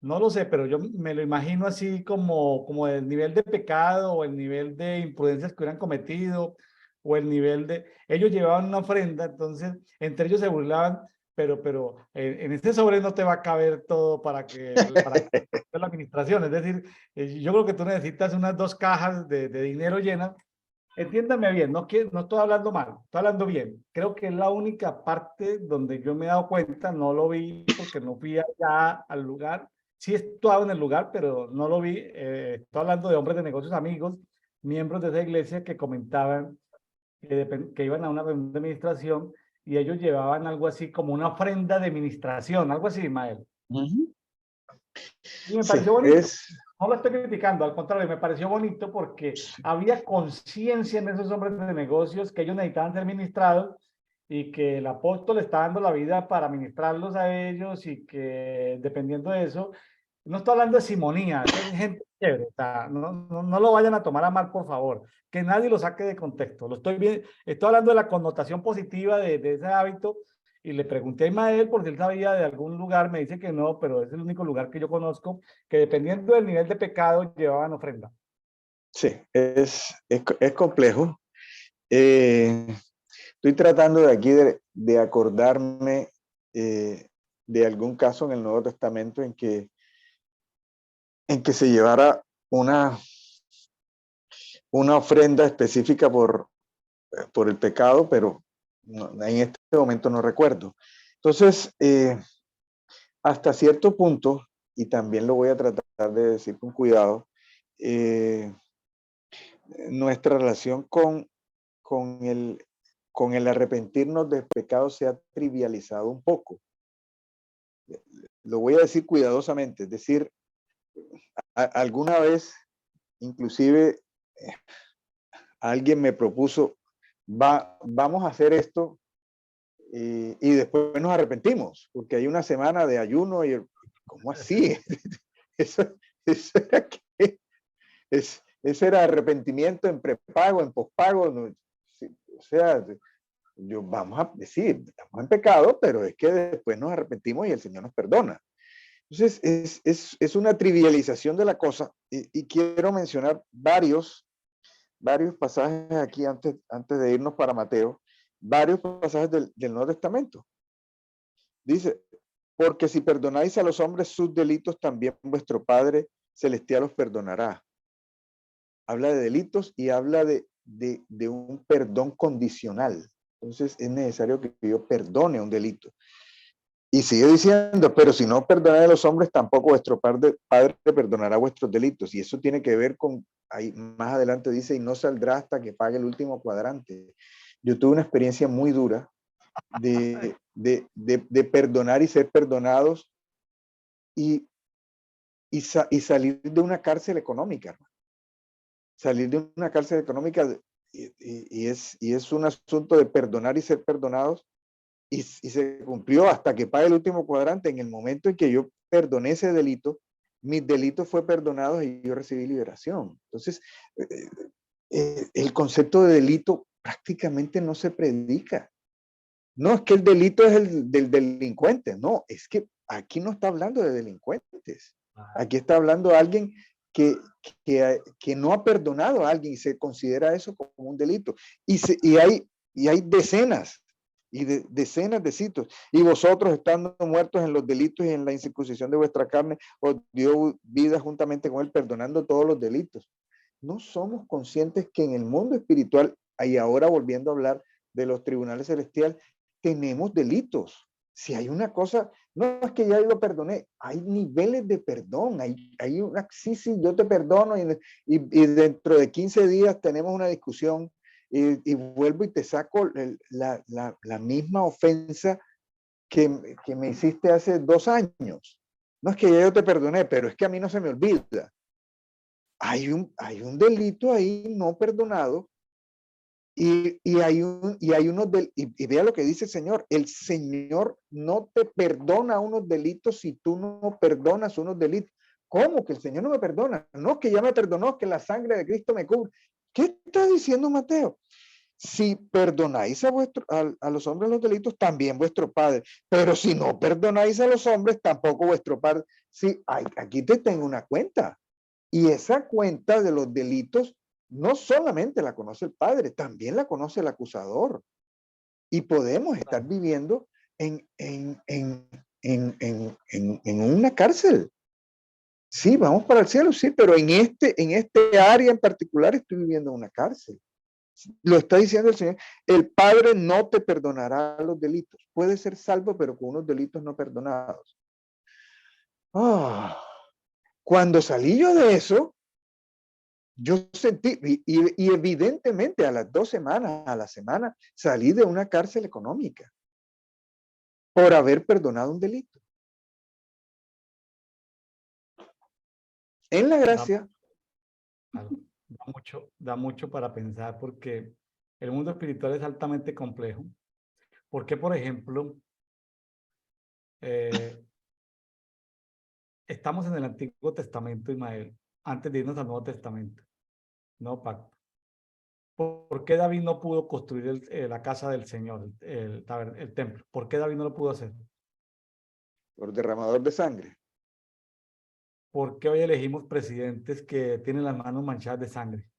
No lo sé, pero yo me lo imagino así como el nivel de pecado o el nivel de imprudencias que hubieran cometido o el nivel de... Ellos llevaban una ofrenda, entonces entre ellos se burlaban, pero en este sobre no te va a caber todo para que la administración. Es decir, yo creo que tú necesitas unas 2 cajas de dinero llenas. Entiéndame bien, no estoy hablando mal, estoy hablando bien. Creo que es la única parte donde yo me he dado cuenta, no lo vi porque no fui allá al lugar. Sí estaba en el lugar, pero no lo vi. Estoy hablando de hombres de negocios amigos, miembros de esa iglesia que comentaban que iban a una reunión de administración y ellos llevaban algo así como una ofrenda de administración, algo así, Ismael. Ujú. Y me Sí, pareció bonito. No lo estoy criticando, al contrario, me pareció bonito porque había conciencia en esos hombres de negocios que ellos necesitaban ser ministrados y que el apóstol está dando la vida para ministrarlos a ellos y que dependiendo de eso, no estoy hablando de simonía, es gente chévere, o sea, no lo vayan a tomar a mal, por favor, que nadie lo saque de contexto. Estoy hablando de la connotación positiva de ese hábito y le pregunté a Ismael por si él sabía de algún lugar, me dice que no, pero es el único lugar que yo conozco que dependiendo del nivel de pecado llevaban ofrenda. sí, es complejo. Estoy tratando de aquí de acordarme de algún caso en el Nuevo Testamento en que se llevara una ofrenda específica por el pecado, pero en este momento no recuerdo. Entonces, hasta cierto punto, y también lo voy a tratar de decir con cuidado, nuestra relación con el arrepentirnos del pecado se ha trivializado un poco. Lo voy a decir cuidadosamente, es decir, alguna vez, inclusive, alguien me propuso, vamos a hacer esto y después nos arrepentimos, porque hay una semana de ayuno y, ¿cómo así? Eso, eso era que, ese era arrepentimiento en prepago, en pospago, no, o sea, vamos a decir, estamos en pecado, pero es que después nos arrepentimos y el Señor nos perdona. Entonces, es una trivialización de la cosa y quiero mencionar varios pasajes aquí antes de irnos para Mateo, varios pasajes del Nuevo Testamento. Dice, porque si perdonáis a los hombres sus delitos, también vuestro Padre Celestial os perdonará. Habla de delitos y habla de un perdón condicional. Entonces es necesario que yo perdone un delito. Y sigue diciendo, pero si no perdonáis a los hombres, tampoco vuestro Padre perdonará vuestros delitos. Y eso tiene que ver con, ahí más adelante dice, y no saldrá hasta que pague el último cuadrante. Yo tuve una experiencia muy dura de perdonar y ser perdonados y salir de una cárcel económica. Salir de una cárcel económica y es un asunto de perdonar y ser perdonados. Y se cumplió hasta que pague el último cuadrante. En el momento en que yo perdoné ese delito, mis delitos fue perdonado y yo recibí liberación. Entonces, el concepto de delito prácticamente no se predica. No es que el delito es el del delincuente, no, es que aquí no está hablando de delincuentes. Aquí está hablando de alguien que no ha perdonado a alguien y se considera eso como un delito. Y hay decenas decenas de sitios. Y vosotros, estando muertos en los delitos y en la incircuncisión de vuestra carne, os dio vida juntamente con él, perdonando todos los delitos. No somos conscientes que en el mundo espiritual, y ahora volviendo a hablar de los tribunales celestiales, tenemos delitos. Si hay una cosa, no es que ya lo perdoné, hay niveles de perdón, hay una, sí, yo te perdono y dentro de 15 días tenemos una discusión y vuelvo y te saco la misma ofensa que me hiciste hace 2 años. No es que ya yo te perdoné, pero es que a mí no se me olvida. Hay un delito ahí no perdonado y vea lo que dice el Señor no te perdona unos delitos si tú no perdonas unos delitos. ¿Cómo que el Señor no me perdona? No, que ya me perdonó, que la sangre de Cristo me cubre. ¿Qué está diciendo Mateo? Si perdonáis a los hombres los delitos, también vuestro Padre. Pero si no perdonáis a los hombres, tampoco vuestro Padre. Sí, aquí te tengo una cuenta. Y esa cuenta de los delitos no solamente la conoce el Padre, también la conoce el acusador. Y podemos estar viviendo en una cárcel. Sí, vamos para el cielo, sí, pero en este área en particular estoy viviendo en una cárcel. Lo está diciendo el Señor. El Padre no te perdonará los delitos. Puede ser salvo, pero con unos delitos no perdonados. Cuando salí yo de eso, yo sentí, y evidentemente a las 2 semanas, a la semana, salí de una cárcel económica por haber perdonado un delito. En la gracia. Da mucho para pensar porque el mundo espiritual es altamente complejo. Porque, por ejemplo, estamos en el Antiguo Testamento, Ismael, antes de irnos al Nuevo Testamento, no pacto. ¿Por qué David no pudo construir la casa del Señor, el templo? ¿Por qué David no lo pudo hacer? Por derramador de sangre. ¿Por qué hoy elegimos presidentes que tienen las manos manchadas de sangre?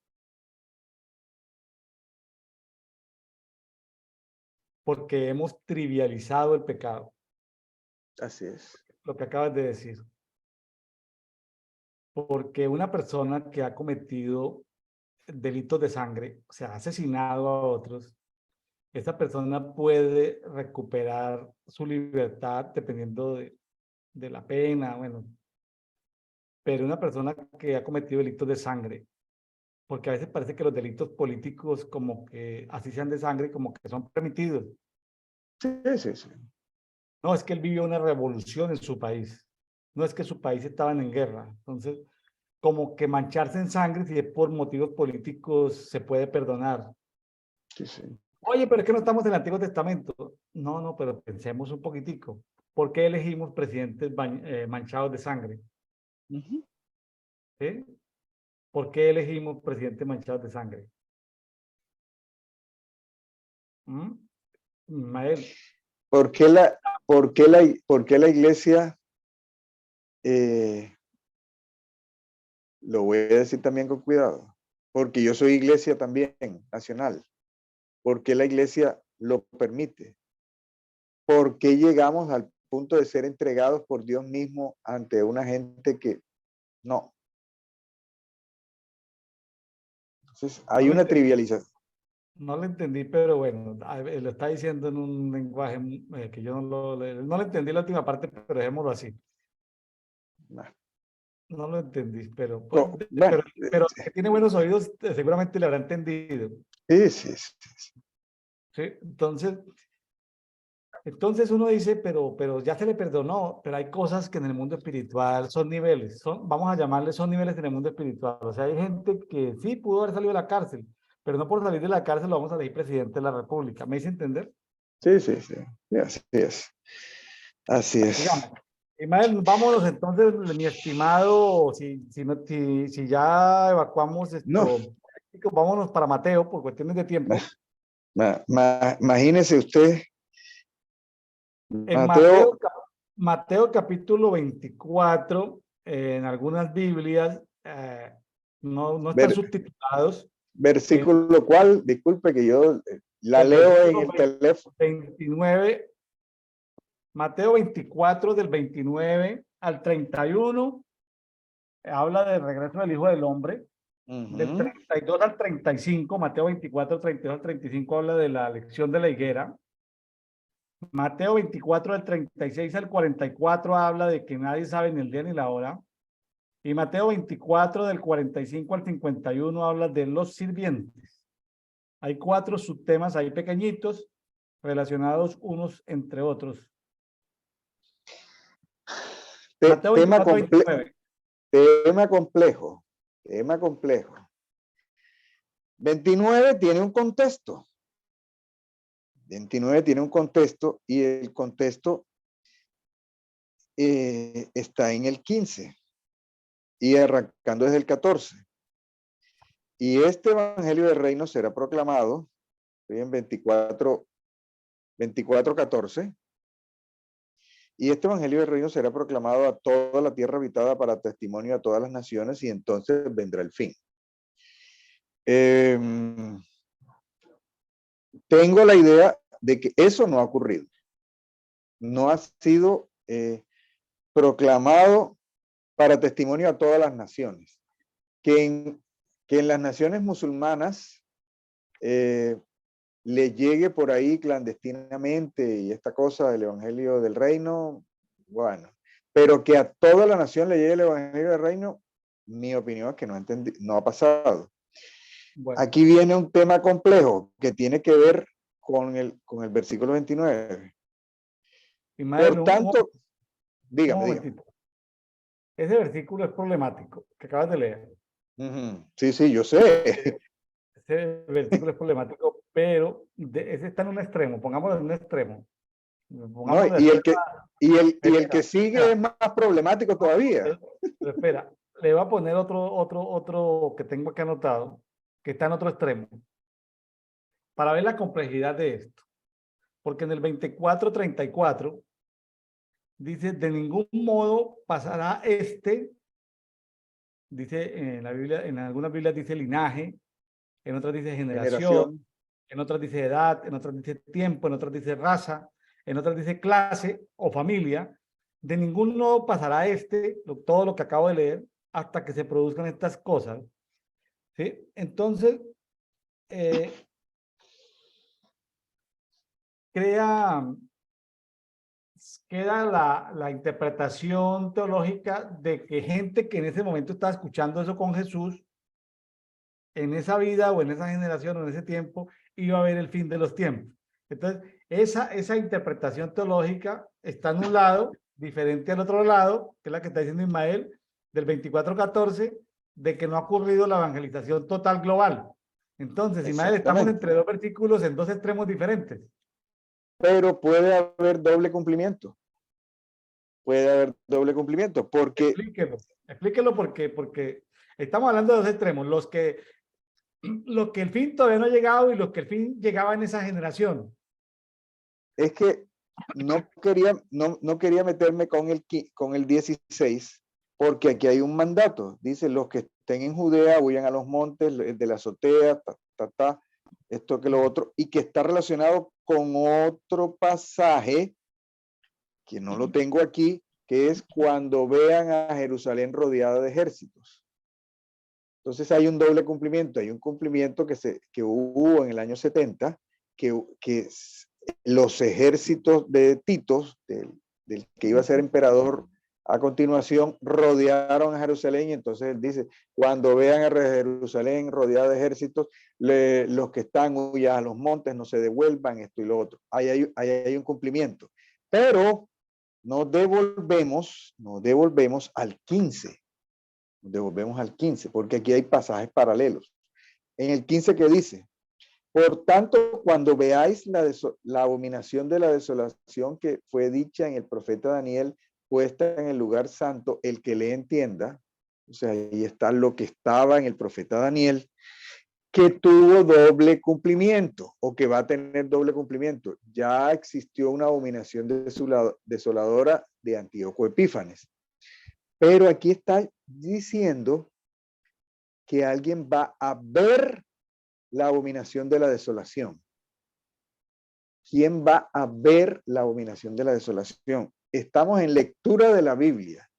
Porque hemos trivializado el pecado. Así es. Lo que acabas de decir. Porque una persona que ha cometido delitos de sangre, o sea, ha asesinado a otros, esa persona puede recuperar su libertad dependiendo de la pena, bueno. Pero una persona que ha cometido delitos de sangre, porque a veces parece que los delitos políticos como que así sean de sangre, como que son permitidos. Sí. No, es que él vivió una revolución en su país. No es que su país estaba en guerra. Entonces, como que mancharse en sangre, si es por motivos políticos, se puede perdonar. Sí. Oye, pero es que no estamos en el Antiguo Testamento. No, pero pensemos un poquitico. ¿Por qué elegimos presidentes manchados de sangre? ¿Sí? ¿Por qué elegimos presidentes manchados de sangre? Mael. ¿Por qué la iglesia, lo voy a decir también con cuidado, porque yo soy iglesia también nacional? ¿Por qué la iglesia lo permite? ¿Por qué llegamos al punto de ser entregados por Dios mismo ante una gente que no? Entonces, hay una trivialización. No lo entendí, pero bueno, lo está diciendo en un lenguaje que yo no lo entendí la última parte, pero dejémoslo así. No lo entendí, pero que tiene buenos oídos, seguramente le habrá entendido. Sí. ¿Sí? Entonces uno dice, pero ya se le perdonó, pero hay cosas que en el mundo espiritual son niveles, vamos a llamarles, son niveles en el mundo espiritual. O sea, hay gente que sí pudo haber salido de la cárcel, pero no por salir de la cárcel lo vamos a elegir presidente de la República. ¿Me hice entender? Sí. Así es. Así es. Digamos. Ismael, vámonos entonces, mi estimado, si ya evacuamos esto, vámonos para Mateo por cuestiones de tiempo. Imagínese usted. En Mateo capítulo 24, en algunas Biblias, no están subtitulados. Versículo cuál, disculpe que yo la leo en el teléfono. 29, Mateo 24 del 29 al 31, habla del regreso del Hijo del Hombre. Del 32 al 35, Mateo 24, 32 al 35 habla de la elección de la higuera. Mateo 24 del 36 al 44 habla de que nadie sabe ni el día ni la hora. Y Mateo 24 del 45 al 51 habla de los sirvientes. Hay 4 subtemas ahí pequeñitos relacionados unos entre otros. Mateo 24, 29. Tema complejo. Tema complejo. 29 tiene un contexto. 29 tiene un contexto y el contexto está en el 15 y arrancando desde el 14. Y este evangelio del reino será proclamado en 24:14. Y este evangelio del reino será proclamado a toda la tierra habitada para testimonio a todas las naciones y entonces vendrá el fin. Tengo la idea de que eso no ha ocurrido. No ha sido proclamado para testimonio a todas las naciones. Que en las naciones musulmanas le llegue por ahí clandestinamente y esta cosa del evangelio del reino, bueno, pero que a toda la nación le llegue el evangelio del reino, mi opinión es que no ha pasado. Bueno. Aquí viene un tema complejo que tiene que ver con el versículo 29. Por tanto, dígame. Ese versículo es problemático, que acabas de leer. Sí, yo sé. Ese versículo es problemático, pero ese está en un extremo, pongámoslo en un extremo. No, y el que sigue es más problemático todavía. Pero espera, le voy a poner otro que tengo aquí anotado, que está en otro extremo, para ver la complejidad de esto. Porque en el 24:34 dice, de ningún modo pasará dice en la Biblia, en algunas Biblias dice linaje, en otras dice generación, en otras dice edad, en otras dice tiempo, en otras dice raza, en otras dice clase o familia. De ningún modo pasará todo lo que acabo de leer, hasta que se produzcan estas cosas. ¿Sí? Entonces, queda la interpretación teológica de que gente que en ese momento estaba escuchando eso con Jesús, en esa vida o en esa generación o en ese tiempo, iba a ver el fin de los tiempos. Entonces, esa interpretación teológica está en un lado, diferente al otro lado, que es la que está diciendo Ismael, del 24:14, de que no ha ocurrido la evangelización total global. Entonces, Ismael, estamos entre dos versículos en dos extremos diferentes. Pero puede haber doble cumplimiento. Puede haber doble cumplimiento, porque... Explíquelo porque estamos hablando de dos extremos, los que el fin todavía no ha llegado y los que el fin llegaba en esa generación. Es que no quería meterme con el 16, porque aquí hay un mandato. Dice, los que estén en Judea huyan a los montes, de la azotea, esto que lo otro, y que está relacionado con otro pasaje, que no lo tengo aquí, que es cuando vean a Jerusalén rodeada de ejércitos. Entonces hay un doble cumplimiento, hay un cumplimiento que hubo en el año 70, que los ejércitos de Tito, del que iba a ser emperador a continuación, rodearon a Jerusalén, y entonces él dice, cuando vean a Jerusalén rodeada de ejércitos, los que están huyan a los montes, no se devuelvan, esto y lo otro. Ahí hay un cumplimiento. Pero nos devolvemos al 15. Nos devolvemos al 15, porque aquí hay pasajes paralelos. En el 15 que dice, por tanto, cuando veáis la abominación de la desolación que fue dicha en el profeta Daniel, puesta en el lugar santo, el que le entienda, o sea, ahí está lo que estaba en el profeta Daniel, que tuvo doble cumplimiento, o que va a tener doble cumplimiento. Ya existió una abominación desoladora de Antíoco Epífanes. Pero aquí está diciendo que alguien va a ver la abominación de la desolación. ¿Quién va a ver la abominación de la desolación? Estamos en lectura de la Biblia.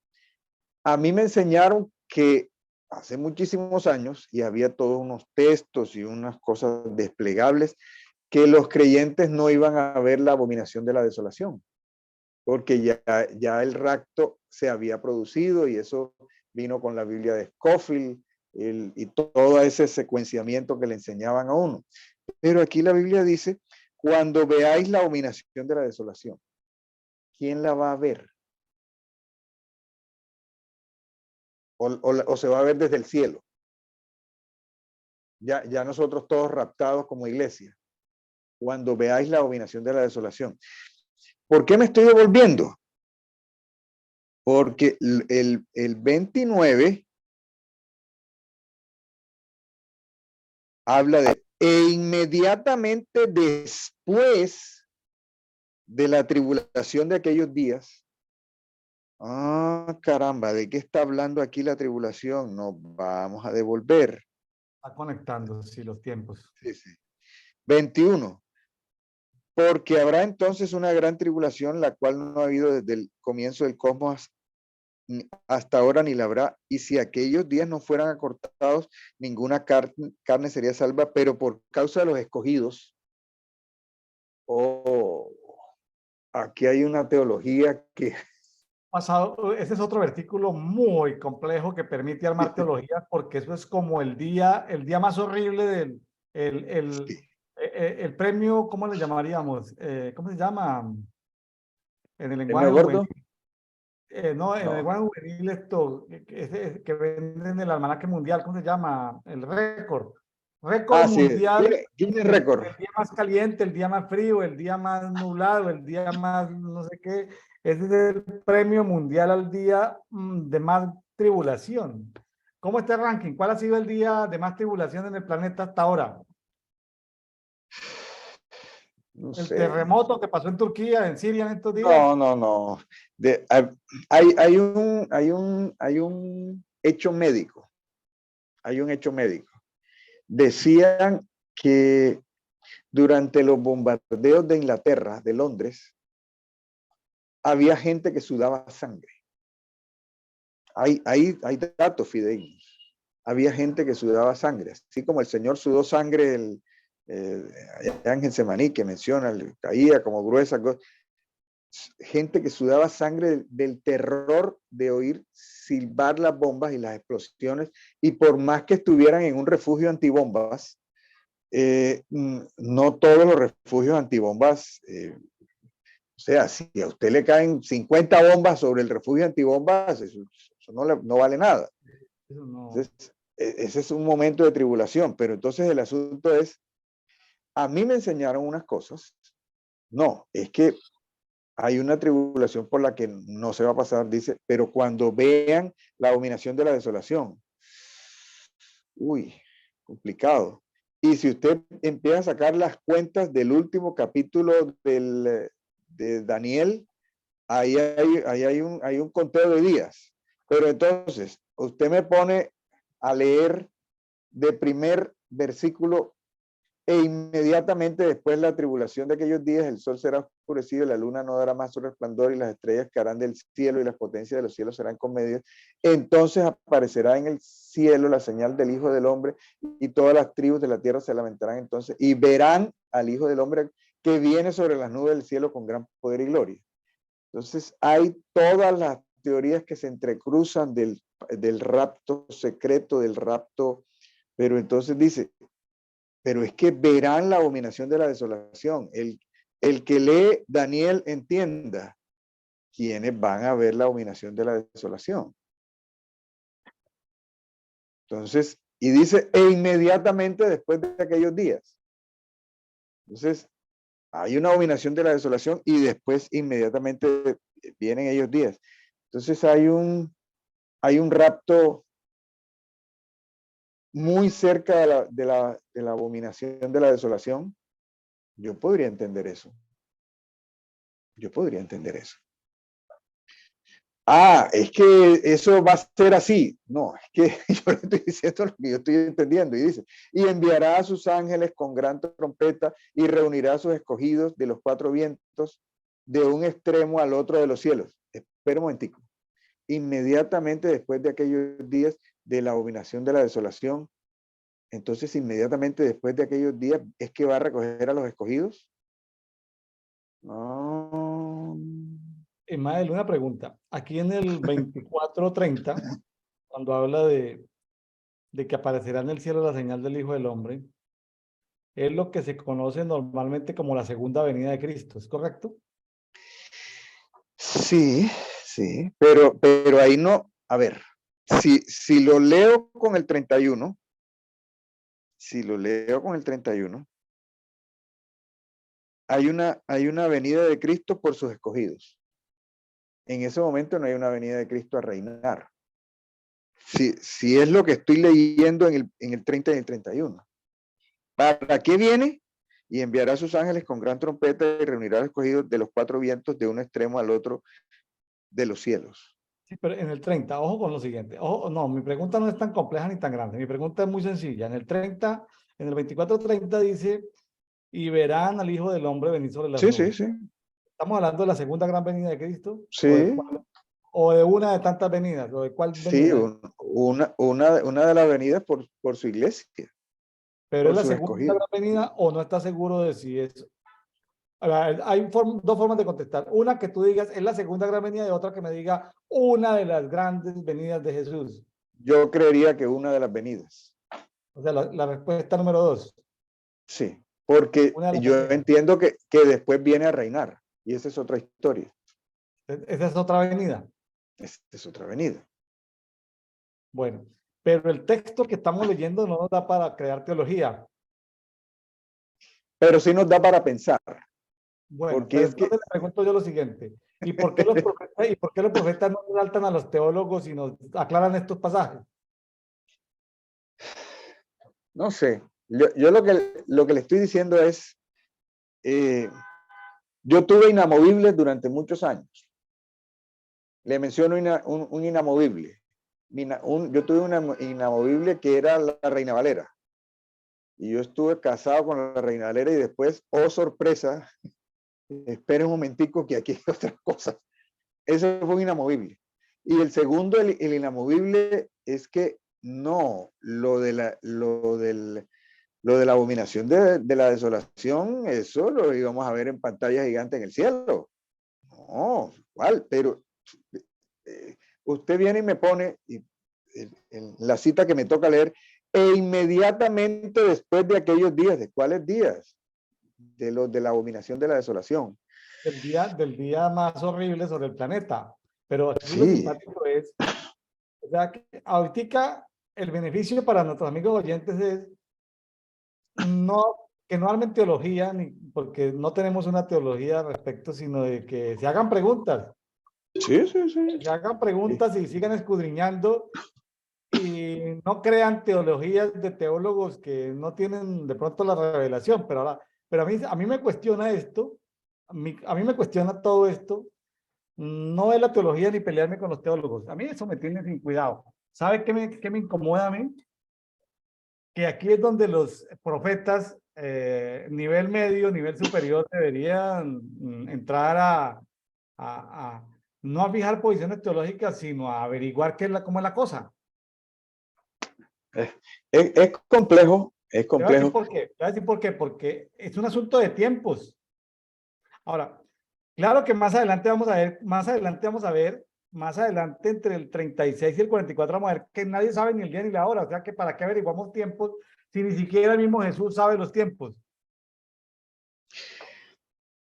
A mí me enseñaron que hace muchísimos años, y había todos unos textos y unas cosas desplegables, que los creyentes no iban a ver la abominación de la desolación, porque ya el rapto se había producido y eso vino con la Biblia de Scofield y todo ese secuenciamiento que le enseñaban a uno. Pero aquí la Biblia dice, cuando veáis la abominación de la desolación, ¿quién la va a ver? O se va a ver desde el cielo. Ya nosotros todos raptados como iglesia. Cuando veáis la abominación de la desolación. ¿Por qué me estoy devolviendo? Porque el 29 habla de, e inmediatamente después de la tribulación de aquellos días. Ah, caramba, ¿de qué está hablando aquí la tribulación? Nos vamos a devolver. Está conectando, sí, los tiempos. Sí, sí. 21. Porque habrá entonces una gran tribulación, la cual no ha habido desde el comienzo del cosmos hasta ahora ni la habrá. Y si aquellos días no fueran acortados, ninguna carne sería salva, pero por causa de los escogidos. Oh, aquí hay una teología que... Pasado, ese es otro versículo muy complejo que permite armar teologías, porque eso es como el día más horrible del el premio, ¿cómo le llamaríamos? ¿Cómo se llama? En el lenguaje gordo? juvenil. No, en el lenguaje juvenil esto, que venden en el almanaque mundial, ¿cómo se llama? El récord. Récord Sí, mundial. Guinness Record. El día más caliente, el día más frío, el día más nublado, el día más no sé qué. Ese es el premio mundial al día de más tribulación. ¿Cómo está el ranking? ¿Cuál ha sido el día de más tribulación en el planeta hasta ahora? No El sé. terremoto que pasó en Turquía, en Siria en estos días. No. Hay un hecho médico. Hay un hecho médico. Decían que durante los bombardeos de Inglaterra, de Londres, había gente que sudaba sangre. Hay datos fidedignos. Había gente que sudaba sangre, así como el Señor sudó sangre allá en Getsemaní, que menciona, caía como gruesa. Gente que sudaba sangre del terror de oír silbar las bombas y las explosiones, y por más que estuvieran en un refugio antibombas, no todos los refugios antibombas, o sea, si a usted le caen 50 bombas sobre el refugio antibombas, eso no vale nada. No. Entonces, ese es un momento de tribulación, pero entonces el asunto es, a mí me enseñaron unas cosas, no, es que hay una tribulación por la que no se va a pasar, dice, pero cuando vean la abominación de la desolación, uy, complicado. Y si usted empieza a sacar las cuentas del último capítulo de Daniel, ahí hay un conteo de días. Pero entonces, usted me pone a leer de primer versículo, e inmediatamente después de la tribulación de aquellos días, el sol será oscurecido, la luna no dará más su resplandor y las estrellas caerán del cielo y las potencias de los cielos serán conmovidas. Entonces aparecerá en el cielo la señal del Hijo del Hombre y todas las tribus de la tierra se lamentarán entonces y verán al Hijo del Hombre que viene sobre las nubes del cielo con gran poder y gloria. Entonces hay todas las teorías que se entrecruzan del rapto secreto, del rapto, pero entonces dice, pero es que verán la abominación de la desolación. El que lee Daniel entienda quiénes van a ver la abominación de la desolación. Entonces, y dice, e inmediatamente después de aquellos días. Entonces, hay una abominación de la desolación y después inmediatamente vienen ellos días. Entonces hay un rapto muy cerca de la abominación de la desolación. Yo podría entender eso. Es que eso va a ser así. No, es que yo le estoy diciendo lo que yo estoy entendiendo. Y dice, y enviará a sus ángeles con gran trompeta y reunirá a sus escogidos de los cuatro vientos de un extremo al otro de los cielos. Espera un momentico. Inmediatamente después de aquellos días de la abominación de la desolación, entonces inmediatamente después de aquellos días es que va a recoger a los escogidos. No. Ismael, una pregunta. Aquí en el 24:30, cuando habla de que aparecerá en el cielo la señal del Hijo del Hombre, es lo que se conoce normalmente como la segunda venida de Cristo, ¿es correcto? Sí, sí, pero ahí no, a ver, si lo leo con el 31, si lo leo con el 31, hay una venida de Cristo por sus escogidos. En ese momento no hay una venida de Cristo a reinar. Si es lo que estoy leyendo en el 30 y el 31. ¿Para qué viene? Y enviará a sus ángeles con gran trompeta y reunirá a los escogidos de los cuatro vientos de un extremo al otro de los cielos. Sí, pero en el 30, ojo con lo siguiente. Ojo, no, mi pregunta no es tan compleja ni tan grande. Mi pregunta es muy sencilla. En el 30, en el 24:30 dice, y verán al Hijo del Hombre venir sobre las Sí, sí, nubes. sí. ¿Estamos hablando de la segunda gran venida de Cristo? Sí, ¿O de una de tantas venidas? ¿O de cuál sí, venida? una de las venidas por su iglesia, ¿Pero es por la sus segunda escogidos. gran venida o no estás seguro de si es? A ver, hay dos formas de contestar. Una que tú digas es la segunda gran venida y otra que me diga una de las grandes venidas de Jesús. Yo creería que una de las venidas. O sea, la respuesta número 2. Sí, porque Una de las yo venidas. entiendo que después viene a reinar. Y esa es otra historia. Esa es otra venida. Esa es otra venida. Bueno, pero el texto que estamos leyendo no nos da para crear teología. Pero sí nos da para pensar. Bueno, Porque pero es que entonces le pregunto yo lo siguiente. ¿Y por qué los profetas no saltan a los teólogos y nos aclaran estos pasajes? no sé, yo lo que le estoy diciendo es, yo tuve inamovibles durante muchos años. Le menciono un inamovible. Yo tuve una inamovible que era la Reina Valera. Y yo estuve casado con la Reina Valera y después, oh sorpresa, esperen un momentico que aquí hay otras cosas. Ese fue un inamovible. Y el segundo, el inamovible, es que no, lo de la abominación de la desolación, eso lo íbamos a ver en pantalla gigante en el cielo. No, igual, pero usted viene y me pone en la cita que me toca leer, e inmediatamente después de aquellos días, ¿de cuáles días? De los de la abominación de la desolación. Del día más horrible sobre el planeta. Pero aquí lo Sí, simpático es, o sea, que ahorita el beneficio para nuestros amigos oyentes es no, que no armen teología, ni, porque no tenemos una teología al respecto, sino de que se hagan preguntas. sí, sí, sí. Se hagan Sí. preguntas y sigan escudriñando y no crean teologías de teólogos que no tienen de pronto la revelación, pero a mí me cuestiona esto, a mí me cuestiona todo esto, no es la teología ni pelearme con los teólogos, a mí eso me tiene sin cuidado. ¿Sabe qué me incomoda a mí? Que aquí es donde los profetas, nivel medio, nivel superior, deberían entrar no a fijar posiciones teológicas, sino a averiguar cómo es la cosa. Es complejo, es Te voy a decir complejo. por qué. Te voy a decir por qué. Porque es un asunto de tiempos. Ahora, claro que más adelante vamos a ver, más adelante entre el 36 y el 44 vamos a ver que nadie sabe ni el día ni la hora. O sea que para qué averiguamos tiempos si ni siquiera el mismo Jesús sabe los tiempos.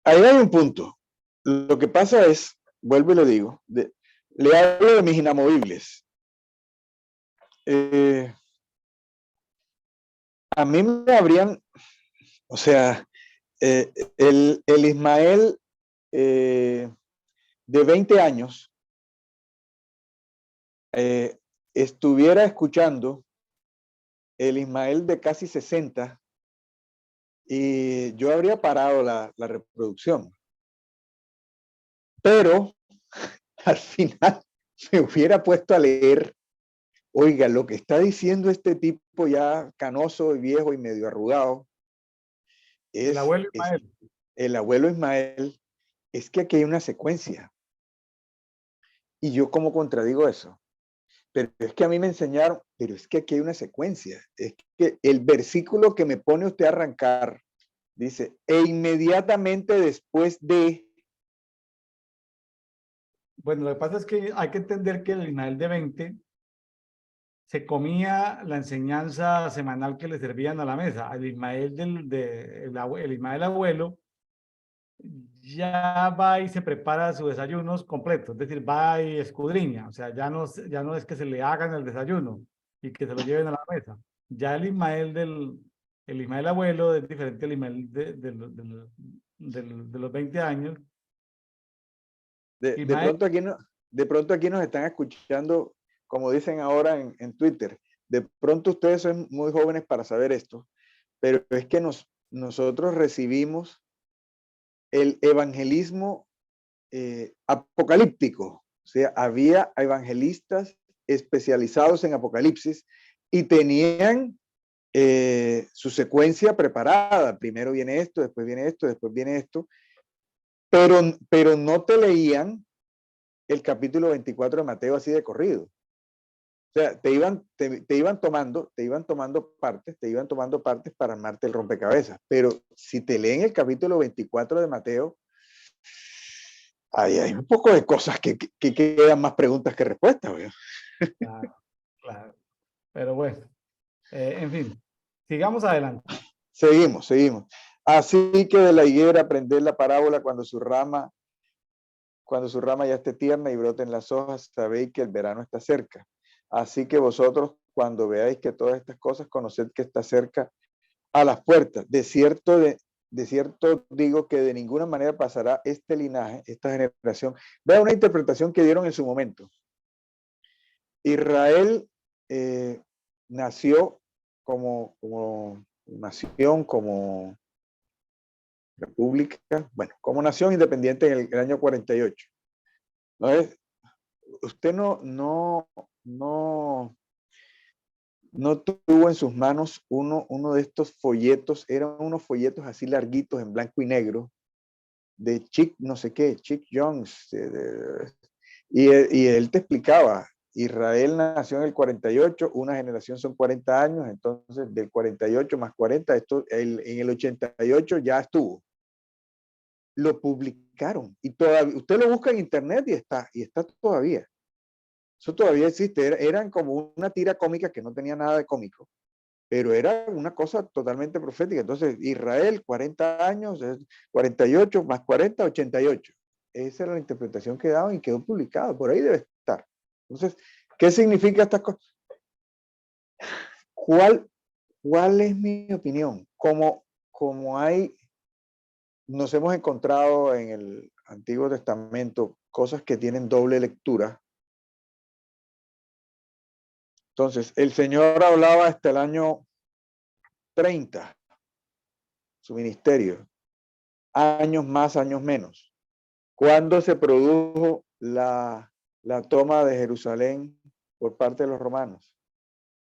Ahí hay un punto. Lo que pasa es, vuelvo y lo digo, le hablo de mis inamovibles. A mí me habrían, o sea, el Ismael de 20 años estuviera escuchando el Ismael de casi 60 y yo habría parado la reproducción. Pero al final me hubiera puesto a leer, oiga, lo que está diciendo este tipo ya canoso y viejo y medio arrugado El abuelo es Ismael. el abuelo Ismael, es que aquí hay una secuencia. Y yo cómo contradigo eso. pero es que a mí me enseñaron, pero es que aquí hay una secuencia. Es que el versículo que me pone usted a arrancar dice, e inmediatamente después de... Bueno, lo que pasa es que hay que entender que el Ismael de 20 se comía la enseñanza semanal que le servían a la mesa. El Ismael, el Ismael abuelo ya va y se prepara sus desayunos completos, es decir, va y escudriña, o sea, ya no es que se le hagan el desayuno y que se lo lleven a la mesa. Ya el Ismael abuelo es diferente al Ismael de los 20 años. De Ismael, pronto aquí no, de pronto aquí nos están escuchando, como dicen ahora en Twitter, de pronto ustedes son muy jóvenes para saber esto, pero es que nosotros recibimos el evangelismo apocalíptico. O sea, había evangelistas especializados en Apocalipsis y tenían su secuencia preparada. Primero viene esto, después viene esto, después viene esto, pero no te leían el capítulo 24 de Mateo así de corrido. O sea, te iban tomando partes para armarte el rompecabezas. Pero si te leen el capítulo 24 de Mateo, ahí hay un poco de cosas que quedan más preguntas que respuestas. claro, claro. Pero bueno, en fin, sigamos adelante. Seguimos. Así que de la higuera aprended la parábola cuando su rama ya esté tierna y broten las hojas, sabéis que el verano está cerca. Así que vosotros, cuando veáis que todas estas cosas, conoced que está cerca a las puertas. De cierto digo que de ninguna manera pasará este linaje, esta generación. Vea una interpretación que dieron en su momento. Israel nació como nación, como república, bueno, como nación independiente en el año 48. Entonces, usted no tuvo en sus manos uno de estos folletos, eran unos folletos así larguitos en blanco y negro, de Chick, no sé qué, Chick Jones, y él te explicaba, Israel nació en el 48, una generación son 40 años, entonces del 48 más 40, en el 88 ya estuvo. Lo publicaron y todavía, usted lo busca en internet y está todavía. Eso todavía existe, eran como una tira cómica que no tenía nada de cómico, pero era una cosa totalmente profética. Entonces, Israel, 40 años, 48 más 40, 88. Esa era la interpretación que daban y quedó publicado, por ahí debe estar. Entonces, ¿qué significa estas cosas? ¿Cuál es mi opinión? Como nos hemos encontrado en el Antiguo Testamento cosas que tienen doble lectura. Entonces, el Señor hablaba hasta el año 30, su ministerio, años más, años menos. ¿Cuándo se produjo la toma de Jerusalén por parte de los romanos?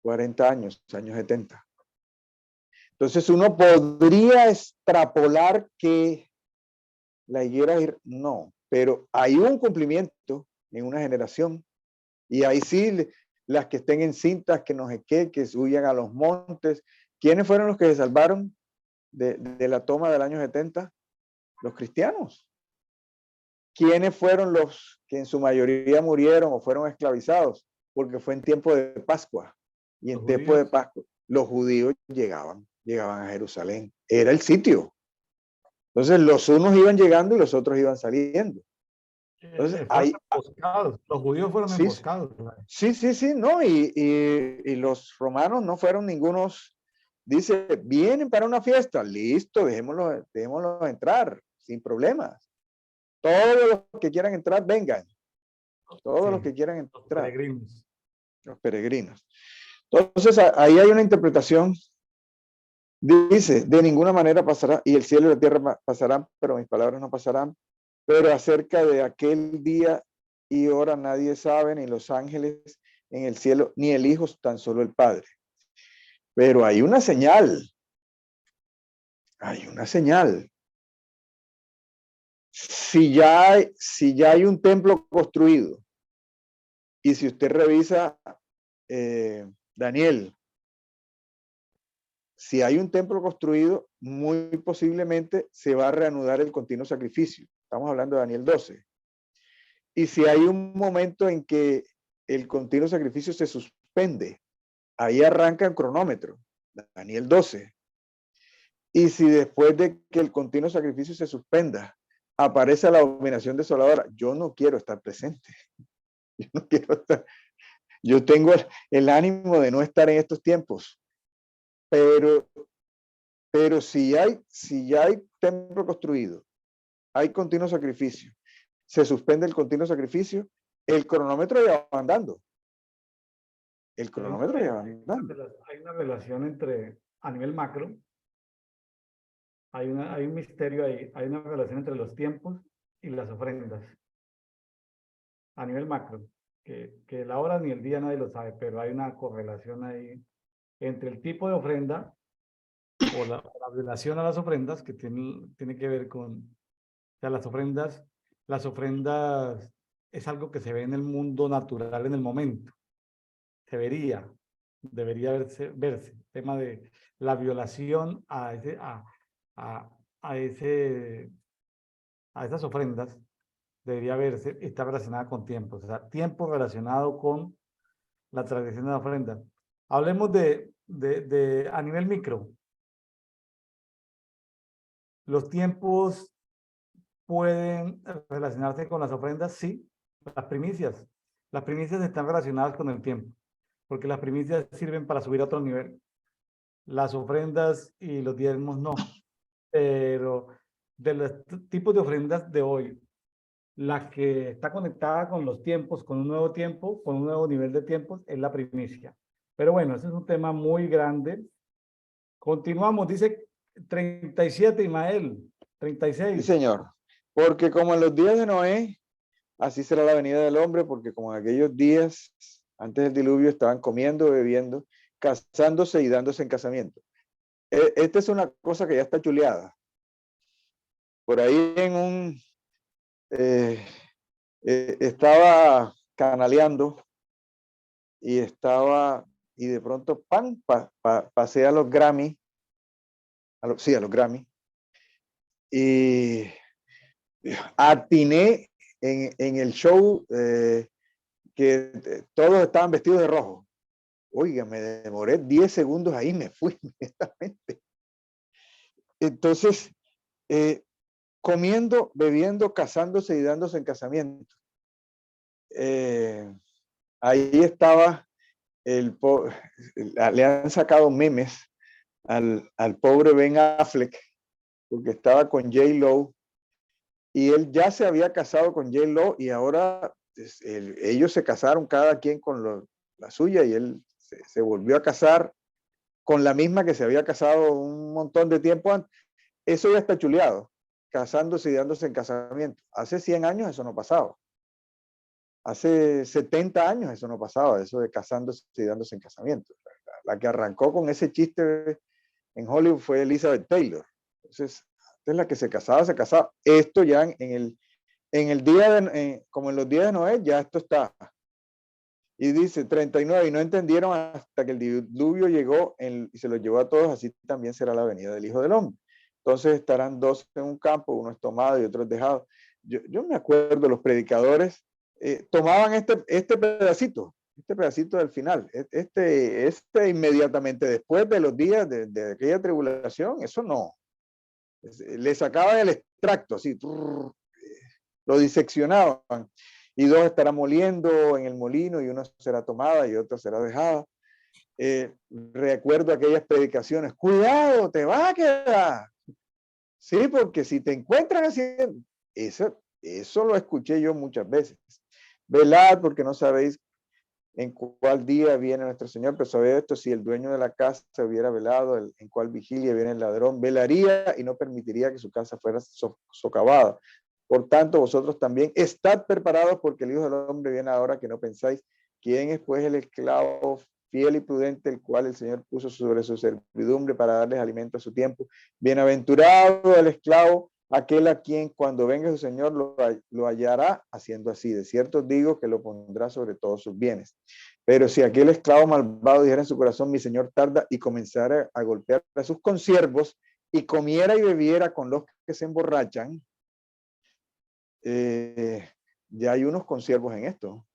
40 años, años 70. Entonces uno podría extrapolar que la higuera, no, pero hay un cumplimiento en una generación y ahí sí las que estén encintas, que no sé qué, que huyan a los montes. ¿Quiénes fueron los que se salvaron de la toma del año 70? Los cristianos. ¿Quiénes fueron los que en su mayoría murieron o fueron esclavizados? Porque fue en tiempo de Pascua. Y en tiempo de Pascua, los judíos llegaban a Jerusalén. Era el sitio. Entonces, los unos iban llegando y los otros iban saliendo. Entonces, Los judíos fueron emboscados. Sí, no, y los romanos no fueron ningunos, dice, vienen para una fiesta, listo, dejémoslos entrar, sin problemas. Todos los que quieran entrar, vengan. Todos los que quieran entrar. Los peregrinos. Los peregrinos. Entonces, ahí hay una interpretación. Dice, de ninguna manera pasará, y el cielo y la tierra pasarán, pero mis palabras no pasarán. Pero acerca de aquel día y hora nadie sabe, ni los ángeles en el cielo, ni el Hijo, tan solo el Padre. Pero hay una señal. Hay una señal. Si ya hay un templo construido Y si usted revisa, Daniel, si hay un templo construido, muy posiblemente se va a reanudar el continuo sacrificio. Estamos hablando de Daniel 12. Y si hay un momento en que el continuo sacrificio se suspende, ahí arranca el cronómetro, Daniel 12. Y si después de que el continuo sacrificio se suspenda, aparece la abominación desoladora, yo no quiero estar presente. Yo no quiero estar. Yo tengo el ánimo de no estar en estos tiempos. Pero si ya hay templo construido, hay continuo sacrificio, se suspende el continuo sacrificio, el cronómetro ya va andando. El cronómetro ya va andando. Hay una relación entre, a nivel macro, hay un misterio ahí, hay una relación entre los tiempos y las ofrendas. A nivel macro, que la hora ni el día nadie lo sabe, pero hay una correlación ahí entre el tipo de ofrenda o la relación a las ofrendas que tiene que ver con, o sea, las ofrendas es algo que se ve en el mundo natural en el momento. Se debería verse, tema de la violación a esas ofrendas debería verse, está relacionada con tiempos, o sea, tiempo relacionado con la tradición de la ofrenda. Hablemos de a nivel micro. Los tiempos pueden relacionarse con las ofrendas, sí, las primicias. Las primicias están relacionadas con el tiempo, porque las primicias sirven para subir a otro nivel. Las ofrendas y los diezmos no. Pero de los tipos de ofrendas de hoy, la que está conectada con los tiempos, con un nuevo tiempo, con un nuevo nivel de tiempos, es la primicia. Pero bueno, ese es un tema muy grande. Continuamos, dice 37, Ismael, 36. Sí, señor. Porque como en los días de Noé, así será la venida del hombre, porque como en aquellos días, antes del diluvio, estaban comiendo, bebiendo, casándose y dándose en casamiento. Esta es una cosa que ya está chuleada. Por ahí estaba canaleando y de pronto, ¡pam!, pasé a los Grammy, a los Grammy, y atiné en el show que todos estaban vestidos de rojo. Oiga, me demoré 10 segundos ahí, me fui inmediatamente. Entonces, comiendo, bebiendo, casándose y dándose en casamiento. Ahí estaba le han sacado memes al pobre Ben Affleck, porque estaba con J-Lo, y él ya se había casado con J-Lo, y ahora ellos se casaron cada quien con la suya, y él se volvió a casar con la misma que se había casado un montón de tiempo antes. Eso ya está chuleado, casándose y dándose en casamiento. Hace 100 años eso no pasaba. Hace 70 años eso no pasaba, eso de casándose y dándose en casamiento. La que arrancó con ese chiste en Hollywood fue Elizabeth Taylor. Entonces, la que se casaba, se casaba. Esto ya en el día como en los días de Noé, ya esto está. Y dice 39, y no entendieron hasta que el diluvio llegó y se los llevó a todos, así también será la venida del Hijo del Hombre. Entonces estarán dos en un campo, uno es tomado y otro es dejado. Yo me acuerdo, los predicadores tomaban este pedacito del final, inmediatamente después de los días de aquella tribulación, eso no. Le sacaban el extracto, así, lo diseccionaban, y dos estarán moliendo en el molino, y uno será tomada y otra será dejada. Recuerdo aquellas predicaciones, cuidado, te va a quedar. Sí, porque si te encuentran haciendo, eso lo escuché yo muchas veces. Velad, porque no sabéis en cuál día viene nuestro Señor, pero sabe esto, si el dueño de la casa hubiera velado, en cuál vigilia viene el ladrón, velaría y no permitiría que su casa fuera socavada. Por tanto, vosotros también estad preparados, porque el Hijo del Hombre viene ahora que no pensáis. ¿Quién es pues el esclavo fiel y prudente, el cual el Señor puso sobre su servidumbre para darles alimento a su tiempo? Bienaventurado el esclavo aquel a quien cuando venga su Señor lo hallará haciendo así. De cierto digo que lo pondrá sobre todos sus bienes. Pero si aquel esclavo malvado dijera en su corazón, mi Señor tarda, y comenzara a golpear a sus consiervos, y comiera y bebiera con los que se emborrachan, ya hay unos consiervos en esto.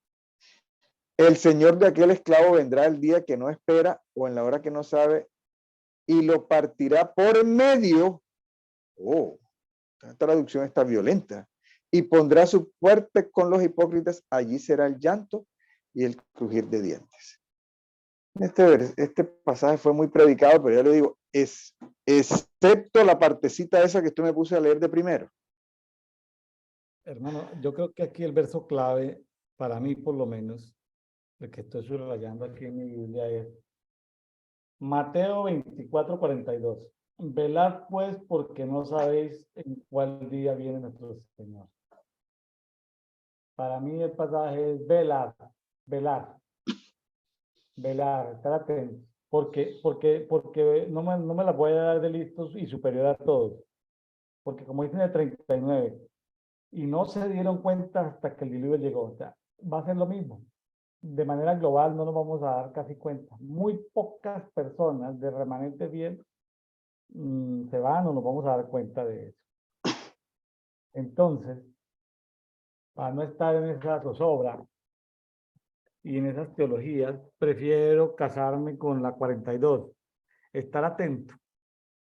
El Señor de aquel esclavo vendrá el día que no espera o en la hora que no sabe, y lo partirá por medio. Oh, esta traducción está violenta. Y pondrá su fuerte con los hipócritas, allí será el llanto y el crujir de dientes. Este pasaje fue muy predicado, pero ya le digo, excepto la partecita esa que usted me puse a leer de primero. Hermano, yo creo que aquí el verso clave, para mí por lo menos, el que estoy subrayando aquí en mi Biblia es Mateo 24:42. Velad pues porque no sabéis en cuál día viene nuestro Señor. Para mí el pasaje es velar, velar, velar, estar atento. Porque no me la voy a dar de listos y superior a todos. Porque como dicen el 39, y no se dieron cuenta hasta que el diluvio llegó. O sea, va a ser lo mismo. De manera global no nos vamos a dar casi cuenta. Muy pocas personas de remanente fiel se van o nos vamos a dar cuenta de eso. Entonces, para no estar en esa zozobra y en esas teologías, prefiero casarme con la 42. Estar atento,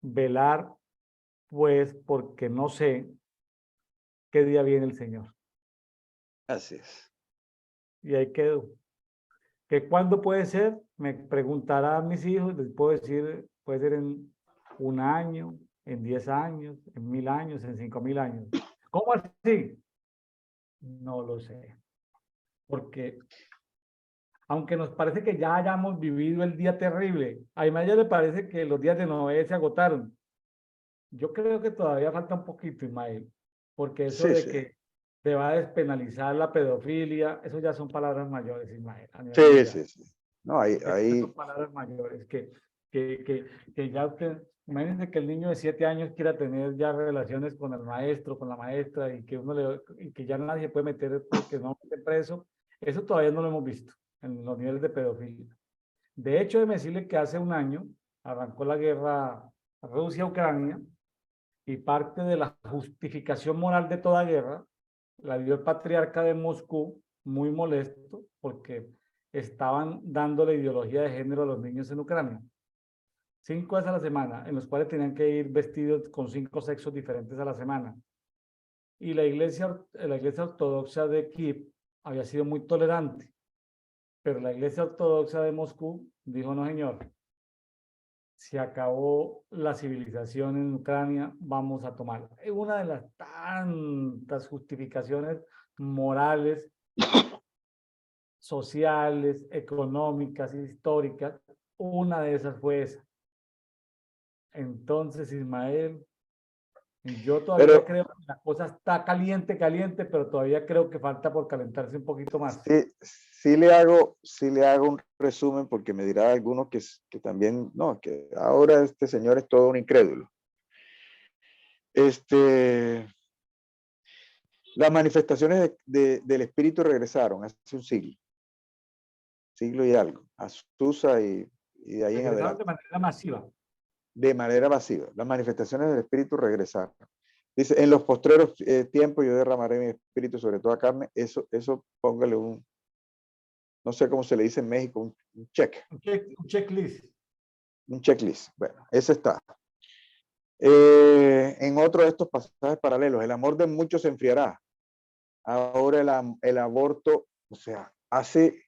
velar, pues, porque no sé qué día viene el Señor. Así es. Y ahí quedo. ¿Que cuándo puede ser? Me preguntarán mis hijos, les puedo decir, puede ser en 1 año, en 10 años, en 1000 años, en 5000 años. ¿Cómo así? No lo sé. Porque aunque nos parece que ya hayamos vivido el día terrible, a Imaya le parece que los días de Noé se agotaron. Yo creo que todavía falta un poquito, Ismael, porque eso Sí, de sí. que se va a despenalizar la pedofilia, eso ya son palabras mayores, Ismael, a nivel Sí, mundial. sí, sí. No, Esas ya son palabras mayores, que ya usted, imagínense que el niño de 7 años quiera tener ya relaciones con el maestro, con la maestra, y y que ya nadie puede meter porque no mete preso. Eso todavía no lo hemos visto en los niveles de pedofilia. De hecho, déjeme decirle que hace 1 año arrancó la guerra Rusia-Ucrania, y parte de la justificación moral de toda guerra la dio el patriarca de Moscú, muy molesto, porque estaban dando la ideología de género a los niños en Ucrania. 5 veces a la semana, en los cuales tenían que ir vestidos con 5 sexos diferentes a la semana. Y la iglesia ortodoxa de Kiev había sido muy tolerante, pero la iglesia ortodoxa de Moscú dijo, no señor, se acabó la civilización en Ucrania, vamos a tomarla. Es una de las tantas justificaciones morales, sociales, económicas, históricas. Una de esas fue esa. Entonces, Ismael, yo todavía pero creo que la cosa está caliente, caliente, pero todavía creo que falta por calentarse un poquito más. sí le hago un resumen porque me dirá alguno que también, no, que ahora este señor es todo un incrédulo. Las manifestaciones del Espíritu regresaron hace un siglo y algo, a Susa y de ahí en Regresaron adelante. de manera masiva. De manera masiva. Las manifestaciones del Espíritu regresaron. Dice, en los postreros tiempos yo derramaré mi Espíritu sobre toda carne. Eso póngale no sé cómo se le dice en México, un check. Un checklist. Un checklist. Bueno, ese está. En otro de estos pasajes paralelos, el amor de muchos se enfriará. Ahora el aborto, o sea, hace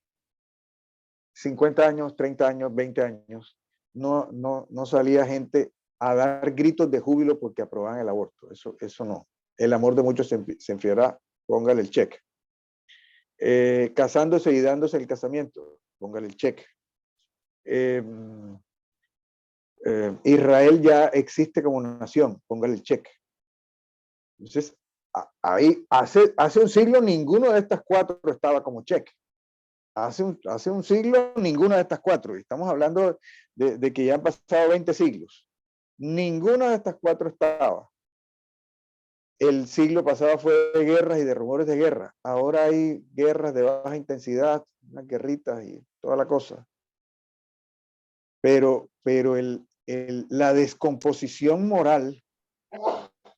50 años, 30 años, 20 años, no salía gente a dar gritos de júbilo porque aprobaban el aborto. Eso no. El amor de muchos se enfriará, póngale el check. Casándose y dándose el casamiento, póngale el check. Israel ya existe como nación, póngale el check. Entonces, ahí hace un siglo ninguno de estas 4 estaba como check. Hace un siglo ninguna de estas 4. Estamos hablando de que ya han pasado 20 siglos. Ninguna de estas 4 estaba. el siglo pasado fue de guerras y de rumores de guerra. Ahora hay guerras de baja intensidad, unas guerritas y toda la cosa. Pero la descomposición moral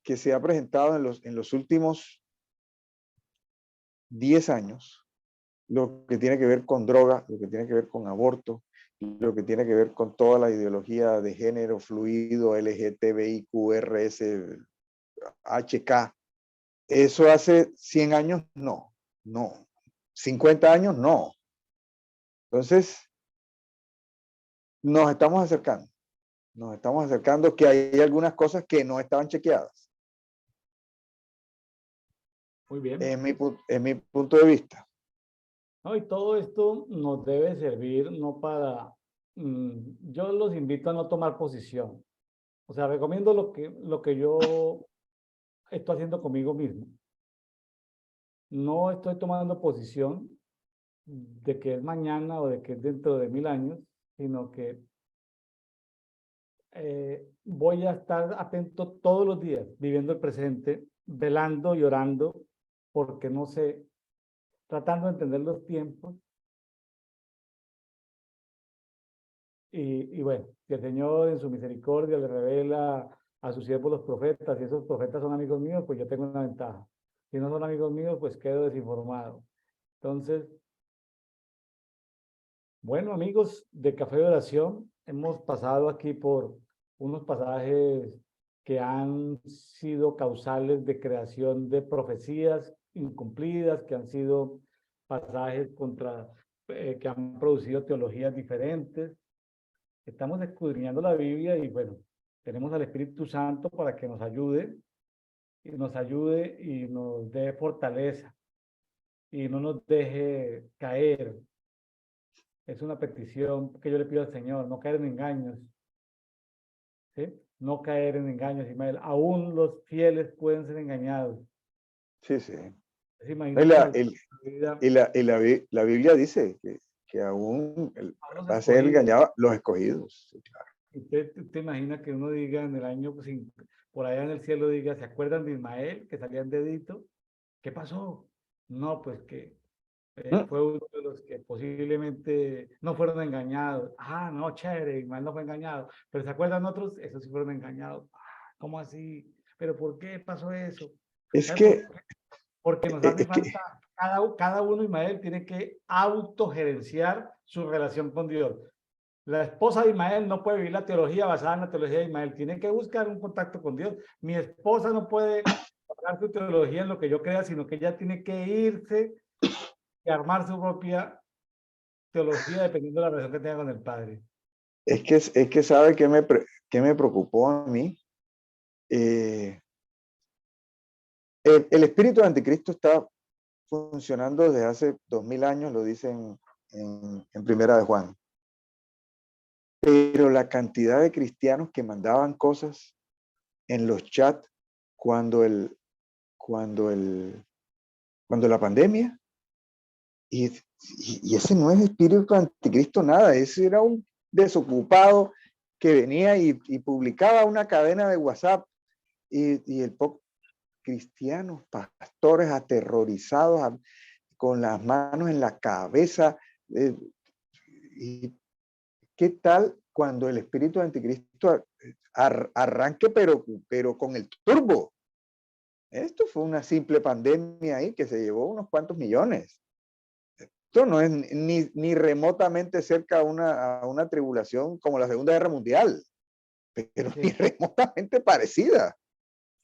que se ha presentado en los últimos 10 años, lo que tiene que ver con droga, lo que tiene que ver con aborto, lo que tiene que ver con toda la ideología de género fluido, LGTBIQRS, HK, eso hace 100 años, no. 50 años, no. Entonces, nos estamos acercando que hay algunas cosas que no estaban chequeadas. Muy bien. En mi punto de vista. No, y todo esto nos debe servir no para... yo los invito a no tomar posición. O sea, recomiendo lo que yo estoy haciendo conmigo mismo. No estoy tomando posición de que es mañana o de que es dentro de 1000 años, sino que voy a estar atento todos los días, viviendo el presente, velando y orando, porque no sé, tratando de entender los tiempos. Y bueno, que el Señor en su misericordia le revela a sus siervos los profetas, y esos profetas son amigos míos, pues yo tengo una ventaja. Si no son amigos míos, pues quedo desinformado. Entonces, bueno, amigos de Café de Oración, hemos pasado aquí por unos pasajes que han sido causales de creación de profecías incumplidas, que han sido pasajes que han producido teologías diferentes. Estamos escudriñando la Biblia y bueno, tenemos al Espíritu Santo para que nos ayude y nos dé fortaleza y no nos deje caer. Es una petición que yo le pido al Señor, no caer en engaños, ¿sí? No caer en engaños, Ismael. Aún los fieles pueden ser engañados. Sí, sí. ¿Se Y imagina la Biblia dice que aún va a ser escogidos? engañado los escogidos. Sí, claro. ¿Usted imagina que uno diga en el año, pues, por allá en el cielo diga, ¿se acuerdan de Ismael que salía en dedito? ¿Qué pasó? No, pues que fue uno de los que posiblemente no fueron engañados. Ah, no, chévere, Ismael no fue engañado. Pero ¿se acuerdan otros? Esos sí fueron engañados. Ah, ¿cómo así? ¿Pero por qué pasó eso? Es ¿Sabe por que, qué? Porque nos hace falta, cada uno, Ismael, tiene que autogerenciar su relación con Dios. La esposa de Ismael no puede vivir la teología basada en la teología de Ismael, tiene que buscar un contacto con Dios. Mi esposa no puede basar su teología en lo que yo crea, sino que ella tiene que irse y armar su propia teología dependiendo de la relación que tenga con el Padre. es que sabe que que me preocupó a mí. El espíritu de anticristo está funcionando desde hace 2000 años, lo dicen en Primera de Juan. Pero la cantidad de cristianos que mandaban cosas en los chats cuando la pandemia, y ese no es espíritu anticristo nada, ese era un desocupado que venía y publicaba una cadena de WhatsApp y el cristianos, pastores aterrorizados con las manos en la cabeza. ¿Y qué tal cuando el espíritu de anticristo arranque, pero con el turbo? Esto fue una simple pandemia ahí que se llevó unos cuantos millones. Esto no es ni remotamente cerca a una tribulación como la Segunda Guerra Mundial, pero Sí. ni remotamente parecida.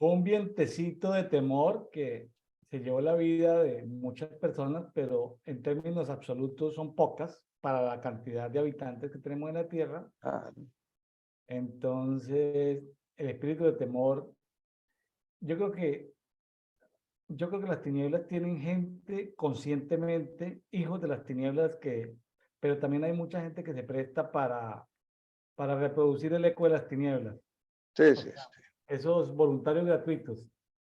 Fue un vientecito de temor que se llevó la vida de muchas personas, pero en términos absolutos son pocas para la cantidad de habitantes que tenemos en la Tierra. Ah, Entonces, el espíritu de temor, yo creo que las tinieblas tienen gente conscientemente, hijos de las tinieblas pero también hay mucha gente que se presta para reproducir el eco de las tinieblas. sí, O sí, sea, sí. esos voluntarios gratuitos.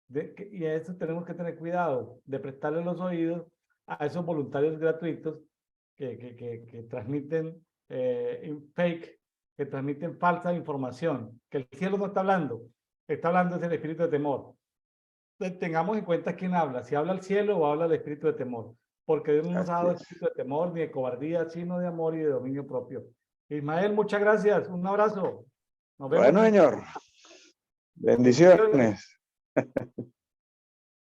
Y a eso tenemos que tener cuidado, de prestarle los oídos a esos voluntarios gratuitos que transmiten fake, que transmiten falsa información, que el cielo no está hablando es el espíritu de temor. tengamos en cuenta quién habla, si habla el cielo o habla el espíritu de temor, porque Dios no nos ha dado Así es. espíritu de temor ni de cobardía, sino de amor y de dominio propio. Ismael, muchas gracias, un abrazo. Nos vemos. Bueno, señor. Bendiciones. Bendiciones.